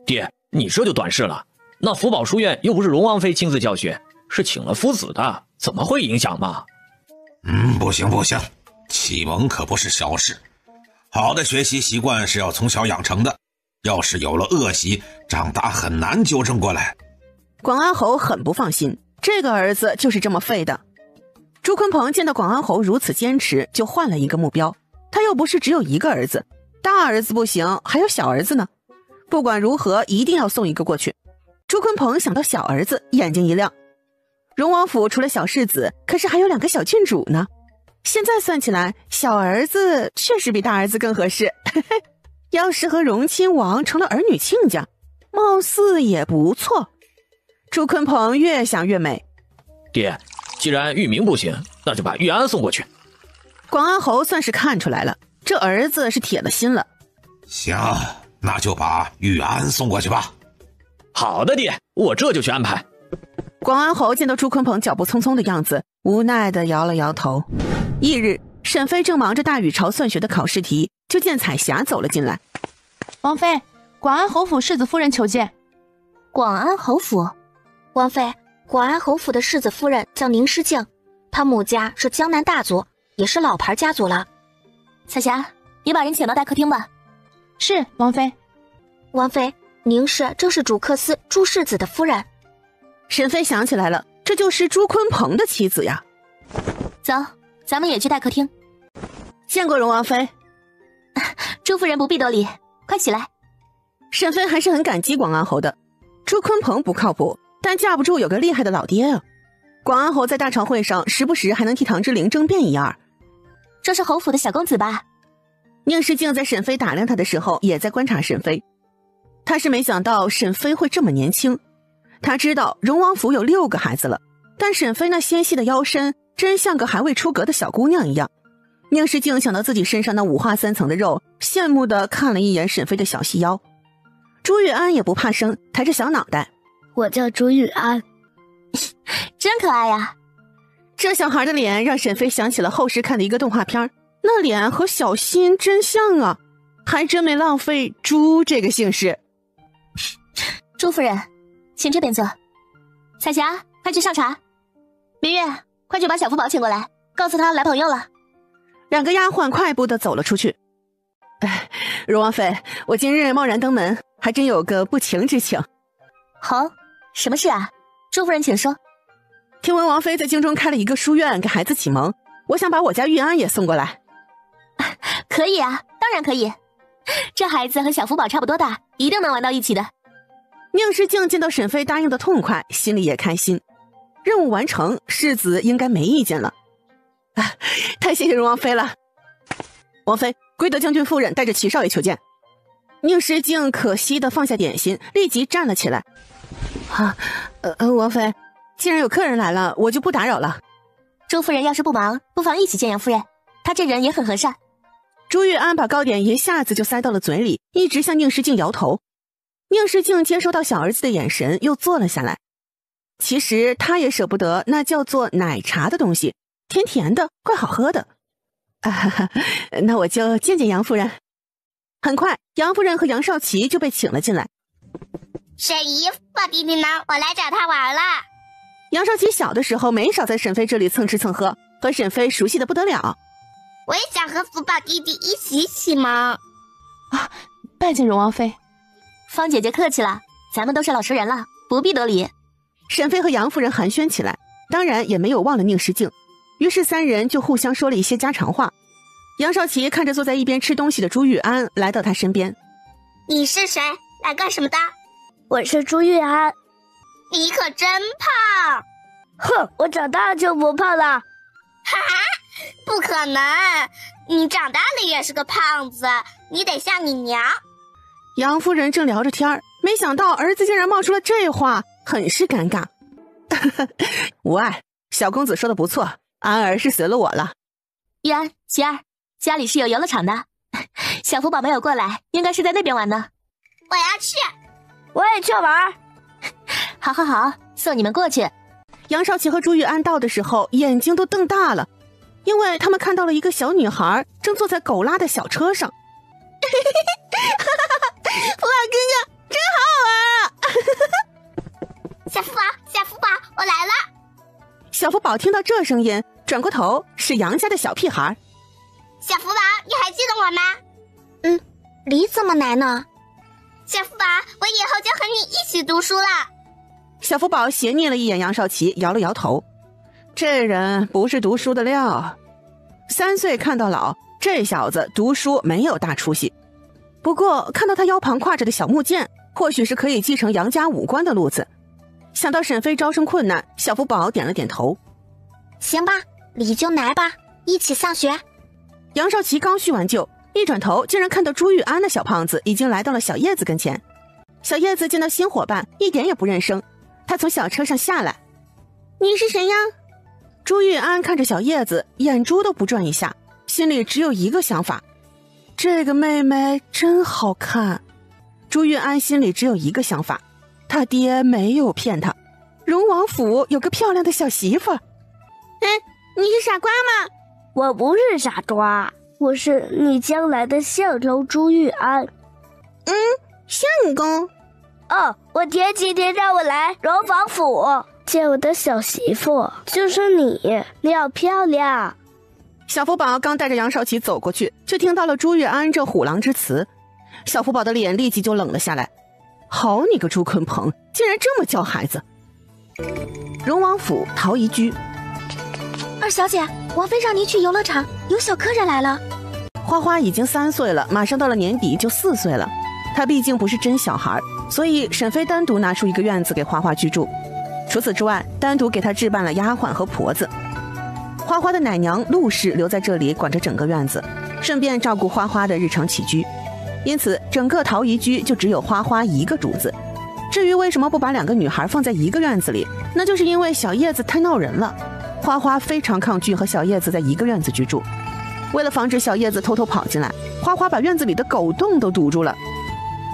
爹，你这就短视了，那福宝书院又不是荣王妃亲自教学，是请了夫子的，怎么会影响嘛？不行，启蒙可不是小事，好的学习习惯是要从小养成的，要是有了恶习，长大很难纠正过来。广安侯很不放心，这个儿子就是这么废的。朱坤鹏见到广安侯如此坚持，就换了一个目标。他又不是只有一个儿子，大儿子不行，还有小儿子呢。不管如何，一定要送一个过去。朱坤鹏想到小儿子，眼睛一亮。荣王府除了小世子，可是还有2个小郡主呢。现在算起来，小儿子确实比大儿子更合适。要是和荣亲王成了儿女亲家，貌似也不错。朱坤鹏越想越美。爹，既然玉明不行，那就把玉安送过去。广安侯算是看出来了，这儿子是铁了心了。行，那就把玉安送过去吧。好的，爹，我这就去安排。广安侯见到朱坤鹏脚步匆匆的样子，无奈地摇了摇头。翌日，沈妃正忙着大禹朝算学的考试题，就见彩霞走了进来。王妃，广安侯府世子夫人求见。广安侯府？王妃，广安侯府的世子夫人叫宁诗静，她母家是江南大族，也是老牌家族了。彩霞，你把人请到大客厅吧。是，王妃。王妃，宁氏正是主客司朱世子的夫人。沈飞想起来了，这就是朱坤鹏的妻子呀。走，咱们也去大客厅。见过荣王妃。朱夫人不必多礼，快起来。沈飞还是很感激广安侯的。朱坤鹏不靠谱，但架不住有个厉害的老爹啊。广安侯在大朝会上时不时还能替唐之灵争辩一二。这是侯府的小公子吧？宁世敬在沈飞打量他的时候也在观察沈飞。他是没想到沈飞会这么年轻。他知道荣王府有6个孩子了，但沈飞那纤细的腰身真像个还未出阁的小姑娘一样。宁世敬想到自己身上那5花3层的肉，羡慕地看了一眼沈飞的小细腰。朱玉安也不怕生，抬着小脑袋。我叫朱玉安。真可爱呀。这小孩的脸让沈飞想起了后时看的一个动画片，那脸和小新真像啊，还真没浪费朱这个姓氏。朱夫人，请这边坐。彩霞，快去上茶。明月，快去把小福宝请过来，告诉他来朋友了。2个丫鬟快步地走了出去。荣王妃，我今日贸然登门，还真有个不情之请。好，什么事啊？朱夫人请说。听闻王妃在京中开了一个书院，给孩子启蒙，我想把我家玉安也送过来。可以啊，当然可以。这孩子和小福宝差不多大，一定能玩到一起的。宁世敬见到沈飞答应的痛快，心里也开心。任务完成，世子应该没意见了。太谢谢荣王妃了。王妃，归德将军夫人带着齐少爷求见。宁世敬可惜地放下点心，立即站了起来。王妃，既然有客人来了，我就不打扰了。朱夫人要是不忙，不妨一起见杨夫人，她这人也很和善。朱玉安把糕点一下子就塞到了嘴里，一直向宁世敬摇头。宁世敬接收到小儿子的眼神，又坐了下来。其实他也舍不得那叫做奶茶的东西，甜甜的，怪好喝的。那我就见见杨夫人。很快，杨夫人和杨少奇就被请了进来。沈姨夫弟弟呢？我来找他玩了。杨少奇小的时候没少在沈飞这里蹭吃蹭喝，和沈飞熟悉的不得了。我也想和福宝弟弟一起启蒙。拜见荣王妃。方姐姐客气了，咱们都是老熟人了，不必多礼。沈飞和杨夫人寒暄起来，当然也没有忘了宁世敬。于是3人就互相说了一些家常话。杨少奇看着坐在一边吃东西的朱玉安，来到他身边。你是谁？来干什么的？我是朱玉安。你可真胖。哼，我长大就不胖了。哈哈，不可能，你长大了也是个胖子，你得像你娘。杨夫人正聊着天，没想到儿子竟然冒出了这话，很是尴尬。无碍，小公子说的不错，安儿是随了我了。玉安、琪儿，家里是有游乐场的，小福宝没有过来，应该是在那边玩呢。我要去。我也去玩。好好好，送你们过去。杨少奇和朱玉安到的时候，眼睛都瞪大了，因为他们看到了一个小女孩正坐在狗拉的小车上。福宝哥哥真好玩啊！小福宝，小福宝，我来了。小福宝听到这声音，转过头，是杨家的小屁孩。小福宝，你还记得我吗？离这么难呢？小福宝，我以后就和你一起读书了。小福宝斜睨了一眼杨少奇，摇了摇头。这人不是读书的料。3岁看到老，这小子读书没有大出息。不过看到他腰旁挎着的小木剑，或许是可以继承杨家武官的路子。想到沈飞招生困难，小福宝点了点头。行吧，你就来吧，一起上学。杨少奇刚叙完旧，一转头竟然看到朱玉安的小胖子已经来到了小叶子跟前。小叶子见到新伙伴，一点也不认生，他从小车上下来。你是谁呀？朱玉安看着小叶子，眼珠都不转一下，心里只有一个想法：这个妹妹真好看。朱玉安心里只有一个想法，他爹没有骗他，荣王府有个漂亮的小媳妇。你是傻瓜吗？我不是傻瓜，我是你将来的相公朱玉安。相公？哦，我爹今天让我来荣王府见我的小媳妇，就是你，你好漂亮。小福宝刚带着杨少奇走过去，就听到了朱玉安这虎狼之词。小福宝的脸立即就冷了下来。好你个朱坤鹏，竟然这么教孩子！荣王府陶宜居。二小姐，王妃让您去游乐场，有小客人来了。花花已经3岁了，马上到了年底就4岁了。她毕竟不是真小孩，所以沈妃单独拿出一个院子给花花居住。除此之外，单独给她置办了丫鬟和婆子。花花的奶娘陆氏留在这里管着整个院子，顺便照顾花花的日常起居。因此，整个陶宜居就只有花花一个主子。至于为什么不把2个女孩放在一个院子里，那就是因为小叶子太闹人了。花花非常抗拒和小叶子在一个院子居住。为了防止小叶子偷偷跑进来，花花把院子里的狗洞都堵住了。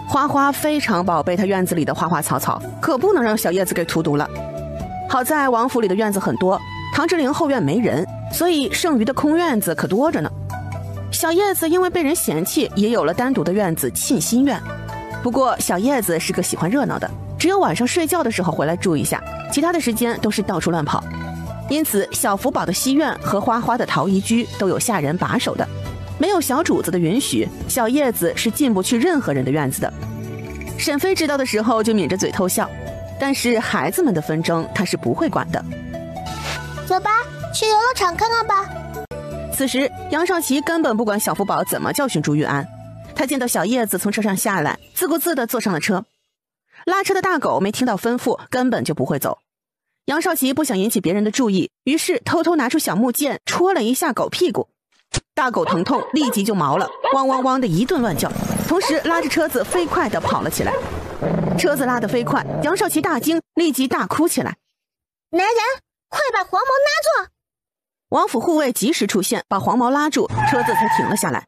花花非常宝贝她院子里的花花草草，可不能让小叶子给荼毒了。好在王府里的院子很多，唐之陵后院没人，所以剩余的空院子可多着呢。小叶子因为被人嫌弃，也有了单独的院子沁心院。不过小叶子是个喜欢热闹的，只有晚上睡觉的时候回来住一下，其他的时间都是到处乱跑。因此小福宝的西院和花花的陶宜居都有下人把守的，没有小主子的允许，小叶子是进不去任何人的院子的。沈妃知道的时候就抿着嘴偷笑，但是孩子们的纷争她是不会管的。走吧，去游乐场看看吧。此时杨少奇根本不管小福宝怎么教训朱玉安，他见到小叶子从车上下来，自顾自地坐上了车。拉车的大狗没听到吩咐，根本就不会走。杨少奇不想引起别人的注意，于是偷偷拿出小木剑戳了一下狗屁股。大狗疼痛，立即就毛了，汪汪汪的一顿乱叫，同时拉着车子飞快地跑了起来。车子拉得飞快，杨少奇大惊，立即大哭起来。男人，快把黄毛拉住！王府护卫及时出现，把黄毛拉住，车子才停了下来。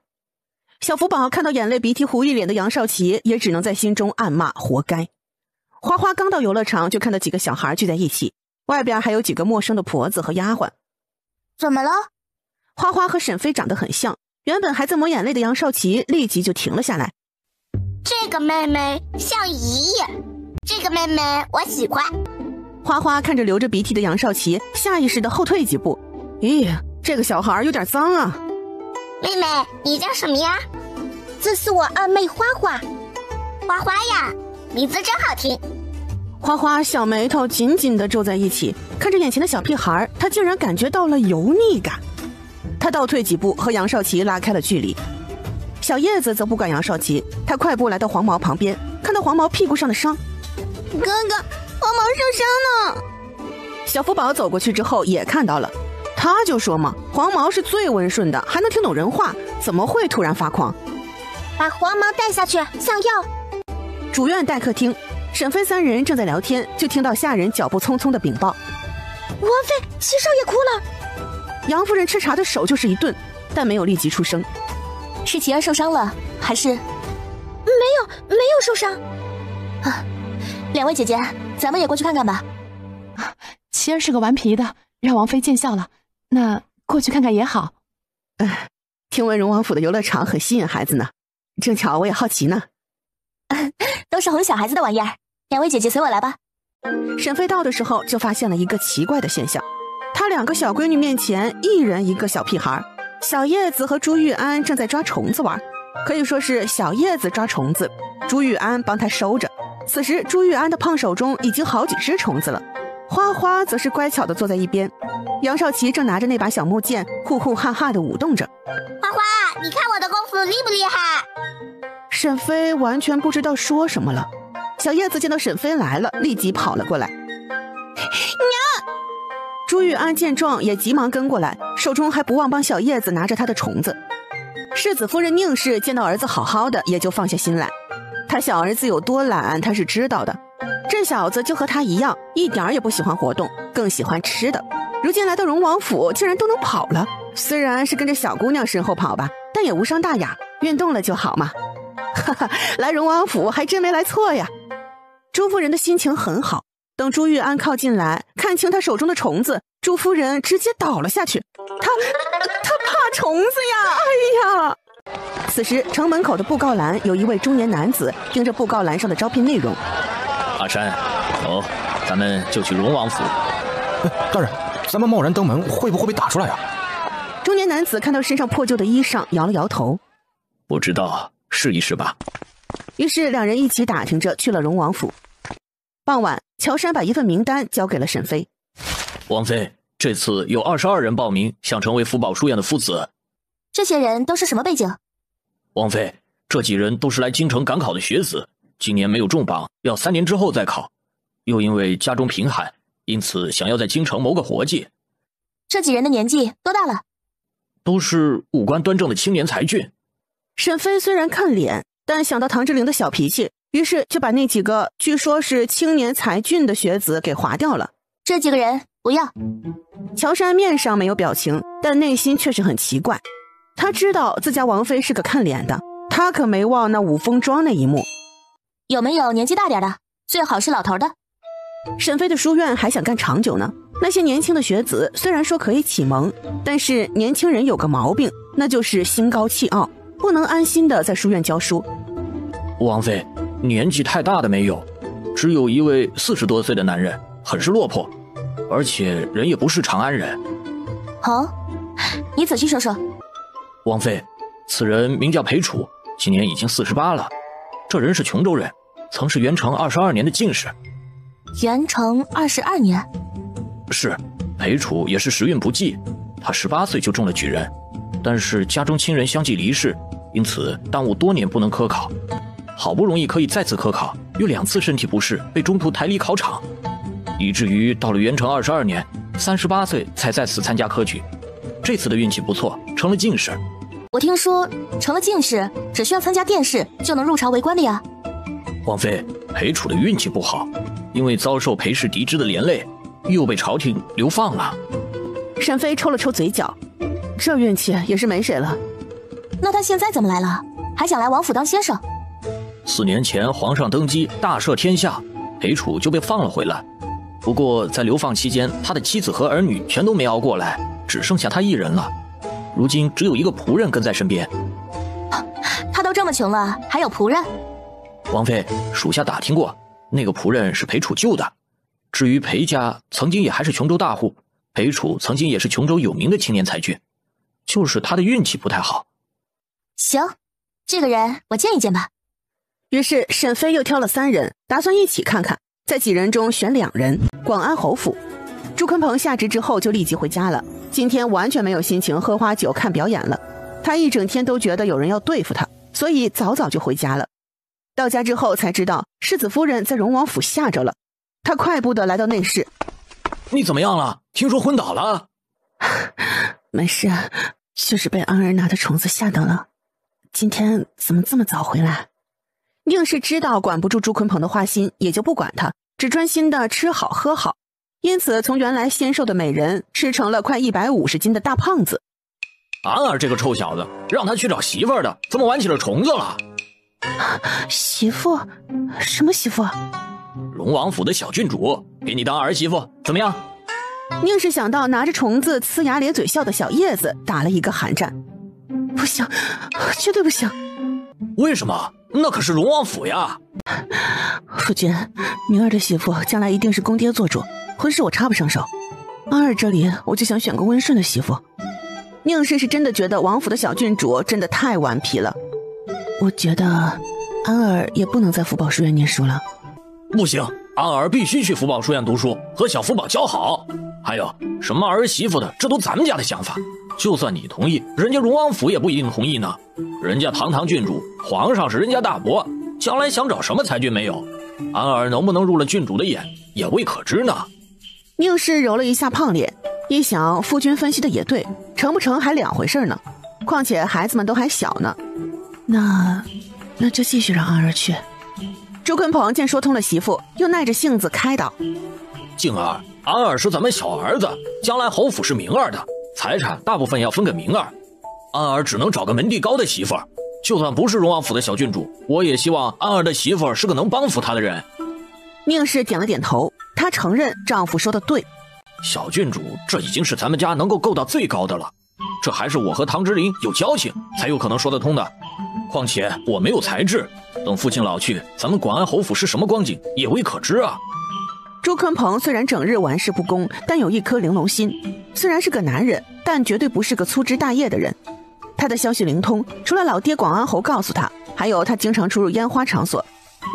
小福宝看到眼泪鼻涕糊一脸的杨少奇，也只能在心中暗骂活该。花花刚到游乐场，就看到几个小孩聚在一起，外边还有几个陌生的婆子和丫鬟。怎么了？花花和沈妃长得很像，原本还在抹眼泪的杨少奇立即就停了下来。这个妹妹像姨爷，这个妹妹我喜欢。花花看着流着鼻涕的杨少奇，下意识的后退几步。咦，这个小孩有点脏啊。妹妹，你叫什么呀？这是我二妹花花。花花呀，名字真好听。花花小眉头紧紧地皱在一起，看着眼前的小屁孩，她竟然感觉到了油腻感。她倒退几步，和杨少奇拉开了距离。小叶子则不管杨少奇，她快步来到黄毛旁边，看到黄毛屁股上的伤。哥哥，黄毛受伤了。小福宝走过去之后也看到了，他就说嘛，黄毛是最温顺的，还能听懂人话，怎么会突然发狂？把黄毛带下去上药。主院待客厅，沈妃3人正在聊天，就听到下人脚步匆匆的禀报：王妃，七少爷哭了。杨夫人吃茶的手就是一顿，但没有立即出声。是琪儿受伤了，还是？没有受伤。啊，2位姐姐，咱们也过去看看吧。琪儿是个顽皮的，让王妃见笑了，那过去看看也好。听闻荣王府的游乐场很吸引孩子呢，正巧我也好奇呢。都是哄小孩子的玩意儿，2位姐姐随我来吧。沈妃到的时候就发现了一个奇怪的现象，她2个小闺女面前一人一个小屁孩，小叶子和朱玉安正在抓虫子玩，可以说是小叶子抓虫子，朱玉安帮她收着。此时朱玉安的胖手中已经好几只虫子了，花花则是乖巧地坐在一边。杨少奇正拿着那把小木剑呼呼哈哈地舞动着。花花，你看我的功夫厉不厉害？沈妃完全不知道说什么了。小叶子见到沈妃来了，立即跑了过来。娘！朱玉安见状也急忙跟过来，手中还不忘帮小叶子拿着他的虫子。世子夫人宁氏见到儿子好好的，也就放下心来。他小儿子有多懒，他是知道的。这小子就和他一样，一点也不喜欢活动，更喜欢吃的。如今来到荣王府，竟然都能跑了。虽然是跟着小姑娘身后跑吧，但也无伤大雅，运动了就好嘛。哈哈，来荣王府还真没来错呀。朱夫人的心情很好，等朱玉安靠近来，看清他手中的虫子，朱夫人直接倒了下去。他怕虫子呀！哎呀！此时城门口的布告栏有一位中年男子盯着布告栏上的招聘内容。阿山，走，咱们就去荣王府。大人，咱们贸然登门会不会被打出来啊？中年男子看到身上破旧的衣裳，摇了摇头。不知道，试一试吧。于是2人一起打听着去了荣王府。傍晚，乔杉把一份名单交给了沈飞。王妃，这次有22人报名，想成为福宝书院的夫子。这些人都是什么背景？王妃，这几人都是来京城赶考的学子，今年没有中榜，要3年之后再考。又因为家中贫寒，因此想要在京城谋个活计。这几人的年纪多大了？都是五官端正的青年才俊。沈飞虽然看脸，但想到唐之灵的小脾气，于是就把那几个据说是青年才俊的学子给划掉了。这几个人不要。乔杉面上没有表情，但内心却是很奇怪。他知道自家王妃是个看脸的，他可没忘那五峰庄那一幕。有没有年纪大点的？最好是老头的。沈飞的书院还想干长久呢。那些年轻的学子虽然说可以启蒙，但是年轻人有个毛病，那就是心高气傲，不能安心的在书院教书。王妃，年纪太大的没有，只有一位40多岁的男人，很是落魄，而且人也不是长安人。哦，你仔细说说。王妃，此人名叫裴楚，今年已经48了。这人是琼州人，曾是元成22年的进士。元成22年？是，裴楚也是时运不济，他18岁就中了举人，但是家中亲人相继离世，因此耽误多年不能科考。好不容易可以再次科考，有2次身体不适被中途抬离考场，以至于到了元成22年，38岁才再次参加科举。这次的运气不错，成了进士。我听说成了进士只需要参加殿试就能入朝为官的呀。王妃，裴楚的运气不好，因为遭受裴氏嫡支的连累，又被朝廷流放了。沈飞抽了抽嘴角，这运气也是没谁了。那他现在怎么来了？还想来王府当先生？4年前皇上登基大赦天下，裴楚就被放了回来。不过在流放期间，他的妻子和儿女全都没熬过来，只剩下他一人了。如今只有一个仆人跟在身边。他都这么穷了，还有仆人？王妃，属下打听过，那个仆人是裴楚救的。至于裴家，曾经也还是琼州大户，裴楚曾经也是琼州有名的青年才俊，就是他的运气不太好。行，这个人我见一见吧。于是沈飞又挑了3人，打算一起看看，在几人中选2人。广安侯府，朱坤鹏下职之后就立即回家了，今天完全没有心情喝花酒看表演了。他一整天都觉得有人要对付他，所以早早就回家了。到家之后才知道世子夫人在荣王府吓着了，他快步的来到内室。你怎么样了？听说昏倒了。没事，就是被安儿拿的虫子吓到了。今天怎么这么早回来？宁是知道管不住朱坤鹏的花心，也就不管他，只专心的吃好喝好，因此从原来纤瘦的美人吃成了快150斤的大胖子。安儿这个臭小子，让他去找媳妇儿的，怎么玩起了虫子了？媳妇？什么媳妇？荣王府的小郡主，给你当儿媳妇怎么样？宁是想到拿着虫子呲牙咧嘴笑的小叶子，打了一个寒战。不行，绝对不行。为什么？那可是荣王府呀。夫君，明儿的媳妇将来一定是公爹做主，婚事我插不上手。安儿这里我就想选个温顺的媳妇。宁氏是真的觉得王府的小郡主真的太顽皮了。我觉得安儿也不能在福宝书院念书了。不行，安儿必须去福宝书院读书，和小福宝交好。还有什么儿媳妇的，这都咱们家的想法，就算你同意，人家荣王府也不一定同意呢。人家堂堂郡主，皇上是人家大伯，将来想找什么才俊没有，安儿能不能入了郡主的眼，也未可知呢。宁氏揉了一下胖脸，一想夫君分析的也对，成不成还2回事呢，况且孩子们都还小呢。那就继续让安儿去。朱坤鹏见说通了媳妇，又耐着性子开导：静儿，安儿是咱们小儿子，将来侯府是明儿的，财产大部分要分给明儿，安儿只能找个门第高的媳妇儿。就算不是荣王府的小郡主，我也希望安儿的媳妇儿是个能帮扶她的人。宁氏点了点头，她承认丈夫说的对。小郡主，这已经是咱们家能够够到最高的了，这还是我和唐之灵有交情才有可能说得通的。况且我没有才智，等父亲老去，咱们广安侯府是什么光景也未可知啊。朱坤鹏虽然整日玩世不恭，但有一颗玲珑心，虽然是个男人，但绝对不是个粗枝大叶的人。他的消息灵通，除了老爹广安侯告诉他，还有他经常出入烟花场所，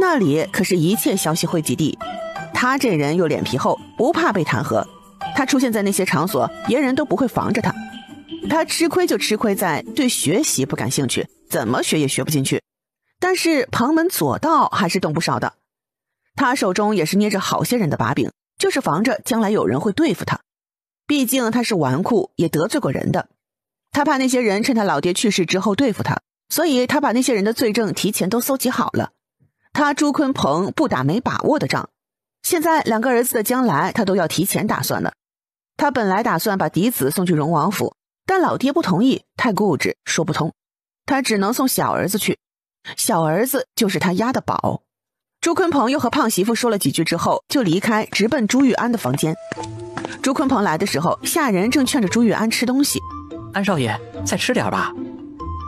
那里可是一切消息汇集地。他他这人又脸皮厚，不怕被弹劾。他出现在那些场所，别人都不会防着他。他吃亏就吃亏在对学习不感兴趣，怎么学也学不进去。但是旁门左道还是动不少的。他手中也是捏着好些人的把柄，就是防着将来有人会对付他。毕竟他是纨绔，也得罪过人的。他怕那些人趁他老爹去世之后对付他，所以他把那些人的罪证提前都搜集好了。他朱坤鹏不打没把握的仗，现在2个儿子的将来他都要提前打算了。他本来打算把嫡子送去荣王府，但老爹不同意，太固执，说不通。他只能送小儿子去，小儿子就是他押的宝。朱坤鹏又和胖媳妇说了几句之后，就离开，直奔朱玉安的房间。朱坤鹏来的时候，下人正劝着朱玉安吃东西。安少爷，再吃点吧。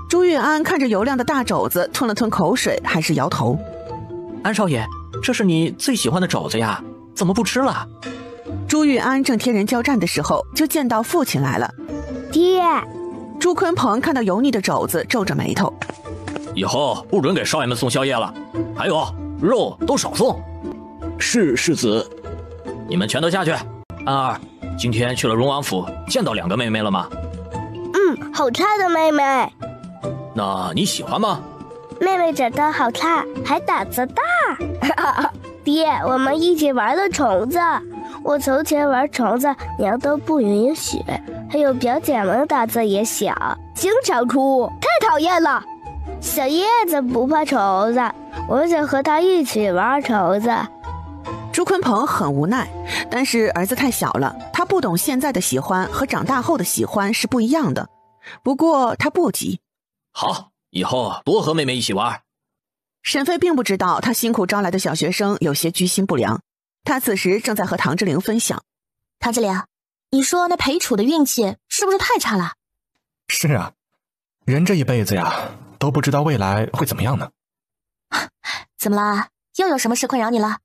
朱玉安看着油亮的大肘子，吞了吞口水，还是摇头。安少爷，这是你最喜欢的肘子呀，怎么不吃了？朱玉安正天人交战的时候，就见到父亲来了。爹！朱坤鹏看到油腻的肘子，皱着眉头。以后不准给少爷们送宵夜了，还有肉都少送。是世子。你们全都下去。安儿，今天去了荣王府，见到2个妹妹了吗？好差的妹妹。那你喜欢吗？妹妹长得好差，还胆子大。爹，我们一起玩了虫子。我从前玩虫子，娘都不允许。还有表姐们胆子也小，经常哭，太讨厌了。小叶子不怕虫子，我想和她一起玩虫子。朱坤鹏很无奈，但是儿子太小了，他不懂现在的喜欢和长大后的喜欢是不一样的。不过他不急。好，以后多和妹妹一起玩。沈飞并不知道他辛苦招来的小学生有些居心不良，他此时正在和唐志玲分享。唐志玲，你说那裴楚的运气是不是太差了？是啊，人这一辈子呀，都不知道未来会怎么样呢。怎么了？又有什么事困扰你了？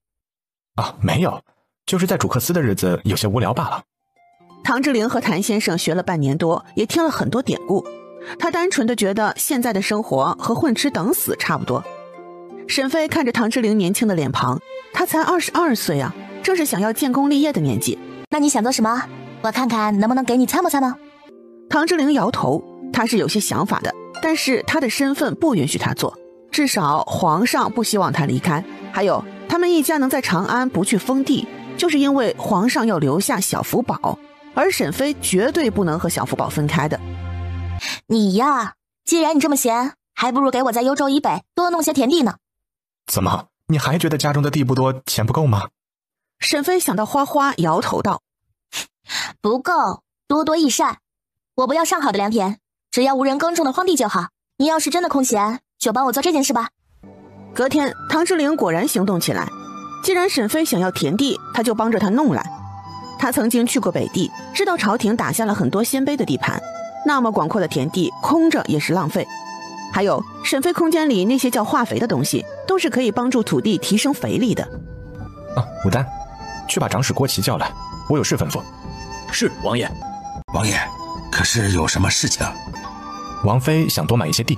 啊，没有，就是在主克斯的日子有些无聊罢了。唐志玲和谭先生学了半年多，也听了很多典故。他单纯的觉得现在的生活和混吃等死差不多。沈飞看着唐志玲年轻的脸庞，他才22岁啊，正是想要建功立业的年纪。那你想做什么？我看看能不能给你参谋参谋。唐志玲摇头，她是有些想法的，但是她的身份不允许她做，至少皇上不希望她离开。还有他们一家能在长安不去封地，就是因为皇上要留下小福宝，而沈飞绝对不能和小福宝分开的。你呀，既然你这么闲，还不如给我在幽州以北多弄些田地呢。怎么，你还觉得家中的地不多，钱不够吗？沈飞想到花花，摇头道：不够，多多益善。我不要上好的良田，只要无人耕种的荒地就好。你要是真的空闲，就帮我做这件事吧。隔天，唐志玲果然行动起来。既然沈飞想要田地，他就帮着他弄来。他曾经去过北地，知道朝廷打下了很多鲜卑的地盘，那么广阔的田地空着也是浪费。还有沈飞空间里那些叫化肥的东西，都是可以帮助土地提升肥力的。武丹，去把长史郭琦叫来，我有事吩咐。是，王爷。王爷，可是有什么事情？王妃想多买一些地。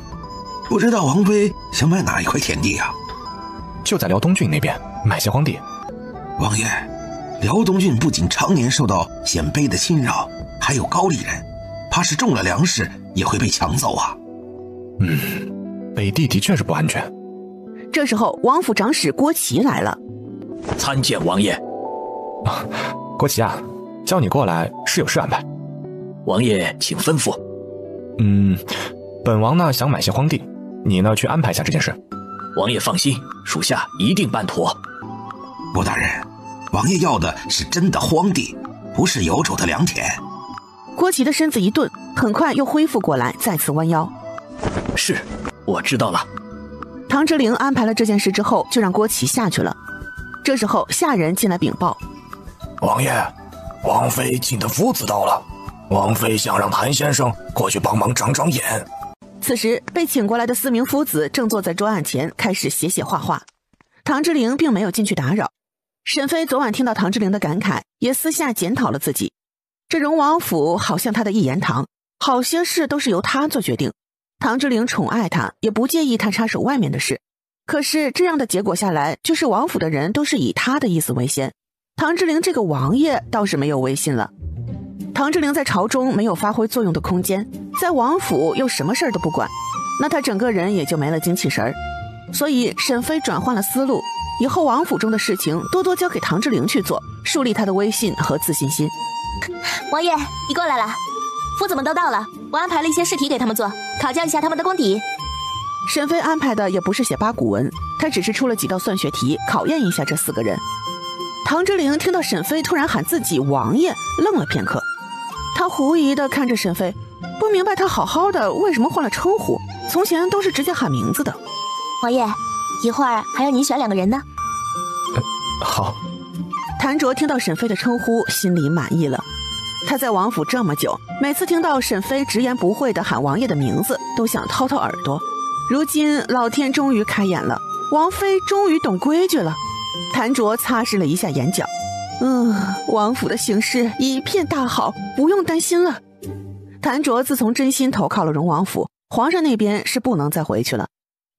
不知道王妃想买哪一块田地啊？就在辽东郡那边买些荒地。王爷，辽东郡不仅常年受到鲜卑的侵扰，还有高丽人，怕是种了粮食也会被抢走啊。北地的确是不安全。这时候王府长史郭琦来了。参见王爷。郭琦啊，叫你过来是有事安排。王爷请吩咐。本王呢想买些荒地，你呢去安排一下这件事。王爷放心，属下一定办妥。郭大人，王爷要的是真的荒地，不是有种的良田。郭琦的身子一顿，很快又恢复过来，再次弯腰。是，我知道了。唐志玲安排了这件事之后，就让郭琦下去了。这时候下人进来禀报：王爷，王妃请的夫子到了，王妃想让谭先生过去帮忙长长眼。此时被请过来的4名夫子正坐在桌案前开始写画画，唐志玲并没有进去打扰。沈飞昨晚听到唐志玲的感慨，也私下检讨了自己。这荣王府好像他的一言堂，好些事都是由他做决定。唐志玲宠爱他，也不介意他插手外面的事。可是这样的结果下来，就是王府的人都是以他的意思为先，唐之灵这个王爷倒是没有威信了。唐之灵在朝中没有发挥作用的空间，在王府又什么事儿都不管，那他整个人也就没了精气神儿。所以沈飞转换了思路，以后王府中的事情多多交给唐之灵去做，树立他的威信和自信心。王爷，你过来了，夫子们都到了，我安排了一些试题给他们做，考教一下他们的功底。沈飞安排的也不是写八股文，他只是出了几道算学题，考验一下这4个人。唐之灵听到沈飞突然喊自己王爷，愣了片刻，他狐疑地看着沈飞，不明白他好好的为什么换了称呼，从前都是直接喊名字的。王爷，一会儿还要你选2个人呢。好。谭卓听到沈飞的称呼，心里满意了。他在王府这么久，每次听到沈飞直言不讳地喊王爷的名字，都想掏掏耳朵。如今老天终于开眼了，王妃终于懂规矩了。谭卓擦拭了一下眼角，王府的形势一片大好，不用担心了。谭卓自从真心投靠了荣王府，皇上那边是不能再回去了。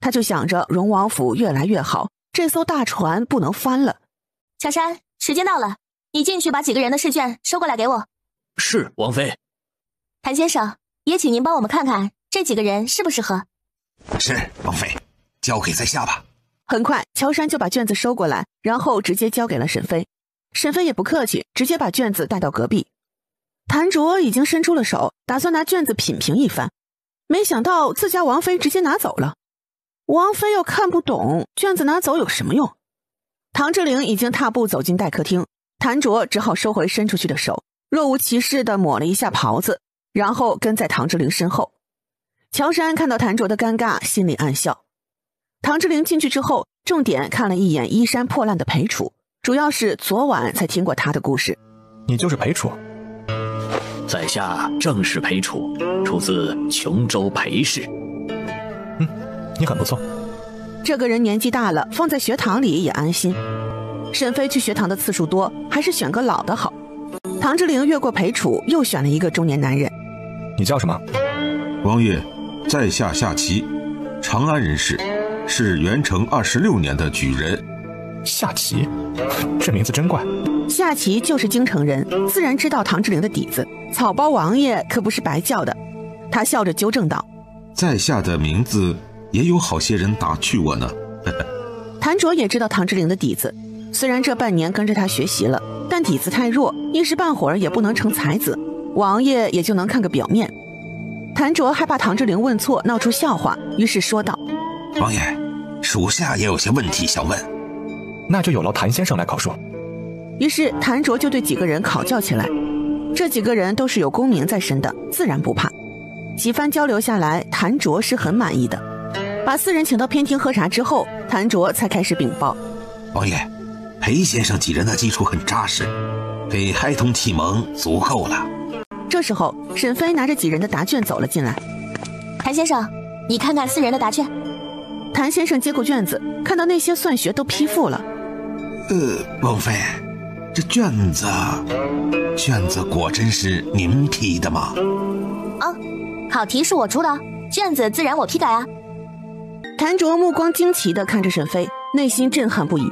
他就想着荣王府越来越好，这艘大船不能翻了。乔杉，时间到了，你进去把几个人的试卷收过来给我。是，王妃。谭先生，也请您帮我们看看这几个人适不适合。是，王妃，交给在下吧。很快，乔杉就把卷子收过来，然后直接交给了沈飞。沈飞也不客气，直接把卷子带到隔壁。谭卓已经伸出了手，打算拿卷子品评一番，没想到自家王妃直接拿走了。王妃又看不懂，卷子拿走有什么用？唐之灵已经踏步走进待客厅，谭卓只好收回伸出去的手，若无其事地抹了一下袍子，然后跟在唐之灵身后。乔杉看到谭卓的尴尬，心里暗笑。唐之灵进去之后，重点看了一眼衣衫破烂的裴楚，主要是昨晚才听过他的故事。你就是裴楚？在下正是裴楚，出自琼州裴氏。你很不错。这个人年纪大了，放在学堂里也安心。沈飞去学堂的次数多，还是选个老的好。唐之灵越过裴楚，又选了一个中年男人。你叫什么？王爷，在下夏琦，长安人士，是元成26年的举人。夏琦，这名字真怪。夏琦就是京城人，自然知道唐之灵的底子。草包王爷可不是白叫的。他笑着纠正道：在下的名字也有好些人打趣我呢。谭卓也知道唐之灵的底子，虽然这半年跟着他学习了，但底子太弱，一时半会儿也不能成才子，王爷也就能看个表面。谭卓害怕唐之灵问错闹出笑话，于是说道：王爷，属下也有些问题想问。那就有劳谭先生来考述。于是谭卓就对几个人考教起来。这几个人都是有功名在身的，自然不怕。几番交流下来，谭卓是很满意的。把4人请到偏厅喝茶之后，谭卓才开始禀报：王爷，裴先生几人的基础很扎实，给孩童启蒙足够了。这时候沈飞拿着几人的答卷走了进来。谭先生，你看看4人的答卷。谭先生接过卷子，看到那些算学都批复了。王妃，这卷子果真是您批的吗？考题是我出的，卷子自然我批改啊。谭卓目光惊奇地看着沈飞，内心震撼不已。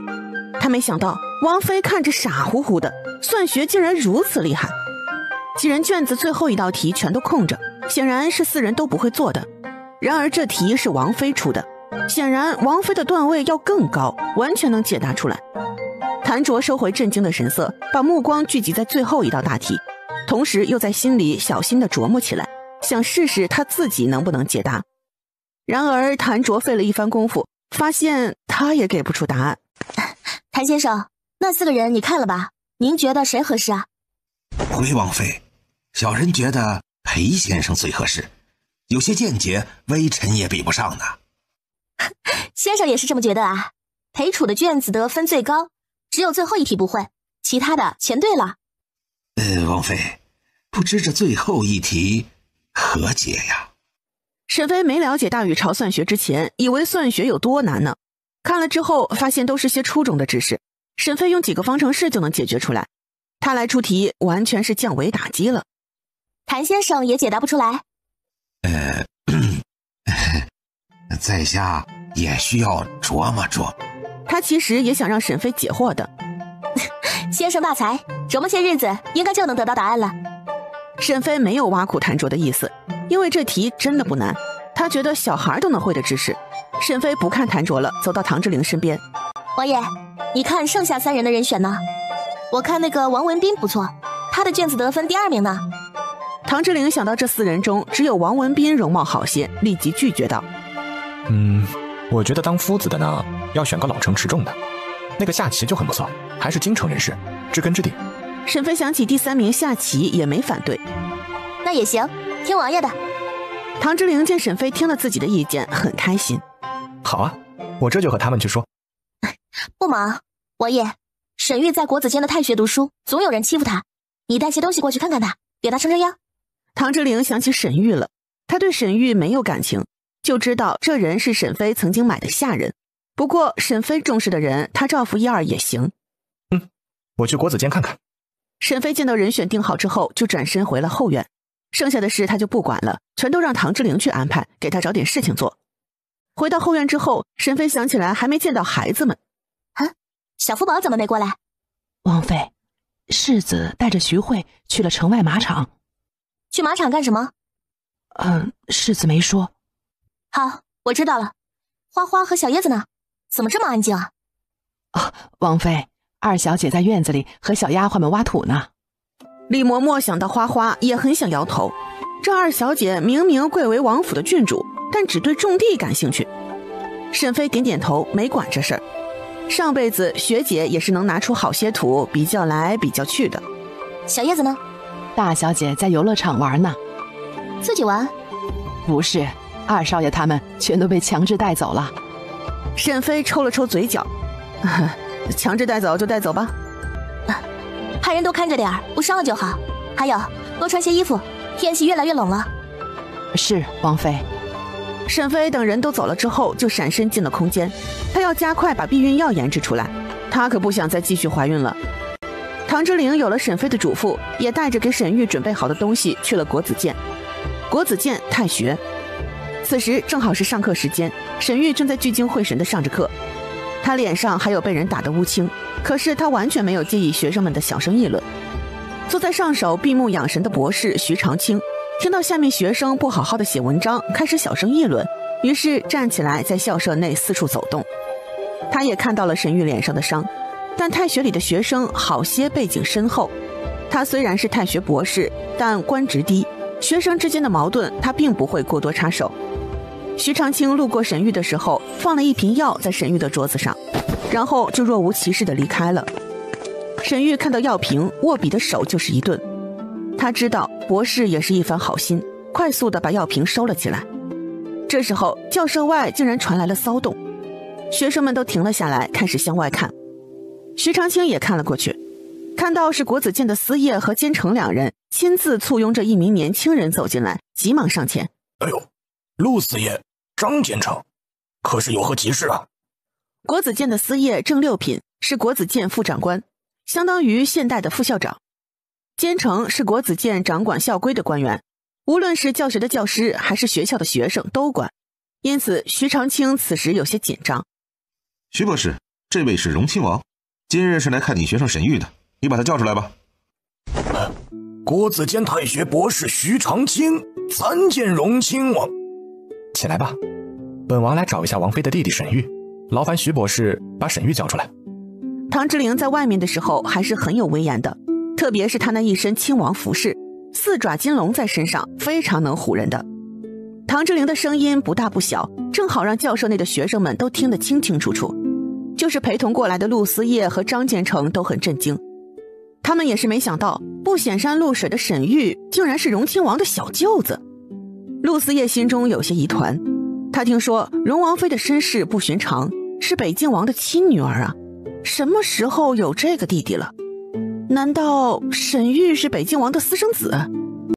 他没想到王妃看着傻乎乎的，算学竟然如此厉害。几人卷子最后一道题全都空着，显然是4人都不会做的。然而这题是王妃出的，显然王妃的段位要更高，完全能解答出来。谭卓收回震惊的神色，把目光聚集在最后一道大题，同时又在心里小心地琢磨起来，想试试他自己能不能解答。然而谭卓费了一番功夫，发现他也给不出答案。谭先生，那4个人你看了吧？您觉得谁合适啊？回王妃，小人觉得裴先生最合适，有些见解微臣也比不上呢。先生也是这么觉得啊？裴楚的卷子得分最高，只有最后一题不会，其他的全对了。王妃，不知这最后一题何解呀？沈飞没了解大禹朝算学之前，以为算学有多难呢。看了之后，发现都是些初中的知识，沈飞用几个方程式就能解决出来。他来出题，完全是降维打击了。谭先生也解答不出来。在下也需要琢磨琢磨。他其实也想让沈飞解惑的。先生大才，琢磨些日子应该就能得到答案了。沈飞没有挖苦谭卓的意思，因为这题真的不难，他觉得小孩都能会的知识。沈飞不看谭卓了，走到唐志玲身边。王爷，你看剩下3人的人选呢？我看那个王文斌不错，他的卷子得分第2名呢。唐志玲想到这4人中只有王文斌容貌好些，立即拒绝道：我觉得当夫子的呢，要选个老成持重的。那个夏琪就很不错，还是京城人士，知根知底。沈飞想起第3名夏琪，也没反对。那也行，听王爷的。唐志玲见沈飞听了自己的意见，很开心。好啊，我这就和他们去说。不忙，王爷，沈玉在国子监的太学读书，总有人欺负他，你带些东西过去看看他，给他撑撑腰。唐志玲想起沈玉了，她对沈玉没有感情，就知道这人是沈飞曾经买的下人。不过沈飞重视的人，他照拂一二也行。我去国子监看看。沈飞见到人选定好之后，就转身回了后院，剩下的事他就不管了，全都让唐志玲去安排，给他找点事情做。回到后院之后，沈飞想起来还没见到孩子们。小福宝怎么没过来？王妃，世子带着徐慧去了城外马场。去马场干什么？世子没说。好，我知道了。花花和小叶子呢？怎么这么安静啊？王妃，二小姐在院子里和小丫鬟们挖土呢。李嬷嬷想到花花，也很想摇头。这二小姐明明贵为王府的郡主，但只对种地感兴趣。沈飞点点头，没管这事儿。上辈子学姐也是能拿出好些土比较来比较去的。小叶子呢？大小姐在游乐场玩呢。自己玩？不是，二少爷他们全都被强制带走了。沈飞抽了抽嘴角，强制带走就带走吧。派人多看着点儿，不伤了就好。还有，多穿些衣服，天气越来越冷了。是，王妃。沈飞等人都走了之后，就闪身进了空间。他要加快把避孕药研制出来，他可不想再继续怀孕了。唐之玲有了沈飞的嘱咐，也带着给沈玉准备好的东西去了国子监。国子监太学，此时正好是上课时间，沈玉正在聚精会神地上着课。他脸上还有被人打的乌青，可是他完全没有介意学生们的小声议论。坐在上首闭目养神的博士徐长卿听到下面学生不好好的写文章，开始小声议论，于是站起来在校舍内四处走动。他也看到了沈玉脸上的伤，但太学里的学生好些背景深厚。他虽然是太学博士，但官职低，学生之间的矛盾他并不会过多插手。徐长卿路过沈玉的时候，放了一瓶药在沈玉的桌子上，然后就若无其事地离开了。沈玉看到药瓶，握笔的手就是一顿。他知道博士也是一番好心，快速地把药瓶收了起来。这时候教室外竟然传来了骚动，学生们都停了下来，开始向外看。徐长卿也看了过去，看到是国子监的司业和监丞两人亲自簇拥着一名年轻人走进来，急忙上前。哎呦，陆司业，张监丞，可是有何急事啊？国子监的司业正六品，是国子监副长官，相当于现代的副校长。监丞是国子监掌管校规的官员，无论是教学的教师还是学校的学生都管，因此徐长卿此时有些紧张。徐博士，这位是荣亲王，今日是来看你学生沈玉的，你把他叫出来吧。国子监太学博士徐长卿参见荣亲王。起来吧，本王来找一下王妃的弟弟沈玉，劳烦徐博士把沈玉叫出来。唐之玲在外面的时候还是很有威严的，特别是他那一身亲王服饰，四爪金龙在身上，非常能唬人的。唐之玲的声音不大不小，正好让教室内的学生们都听得清清楚楚，就是陪同过来的陆思业和张建成都很震惊。他们也是没想到，不显山露水的沈玉竟然是荣亲王的小舅子。陆思业心中有些疑团，他听说荣王妃的身世不寻常，是北静王的亲女儿啊，什么时候有这个弟弟了？难道沈玉是北静王的私生子？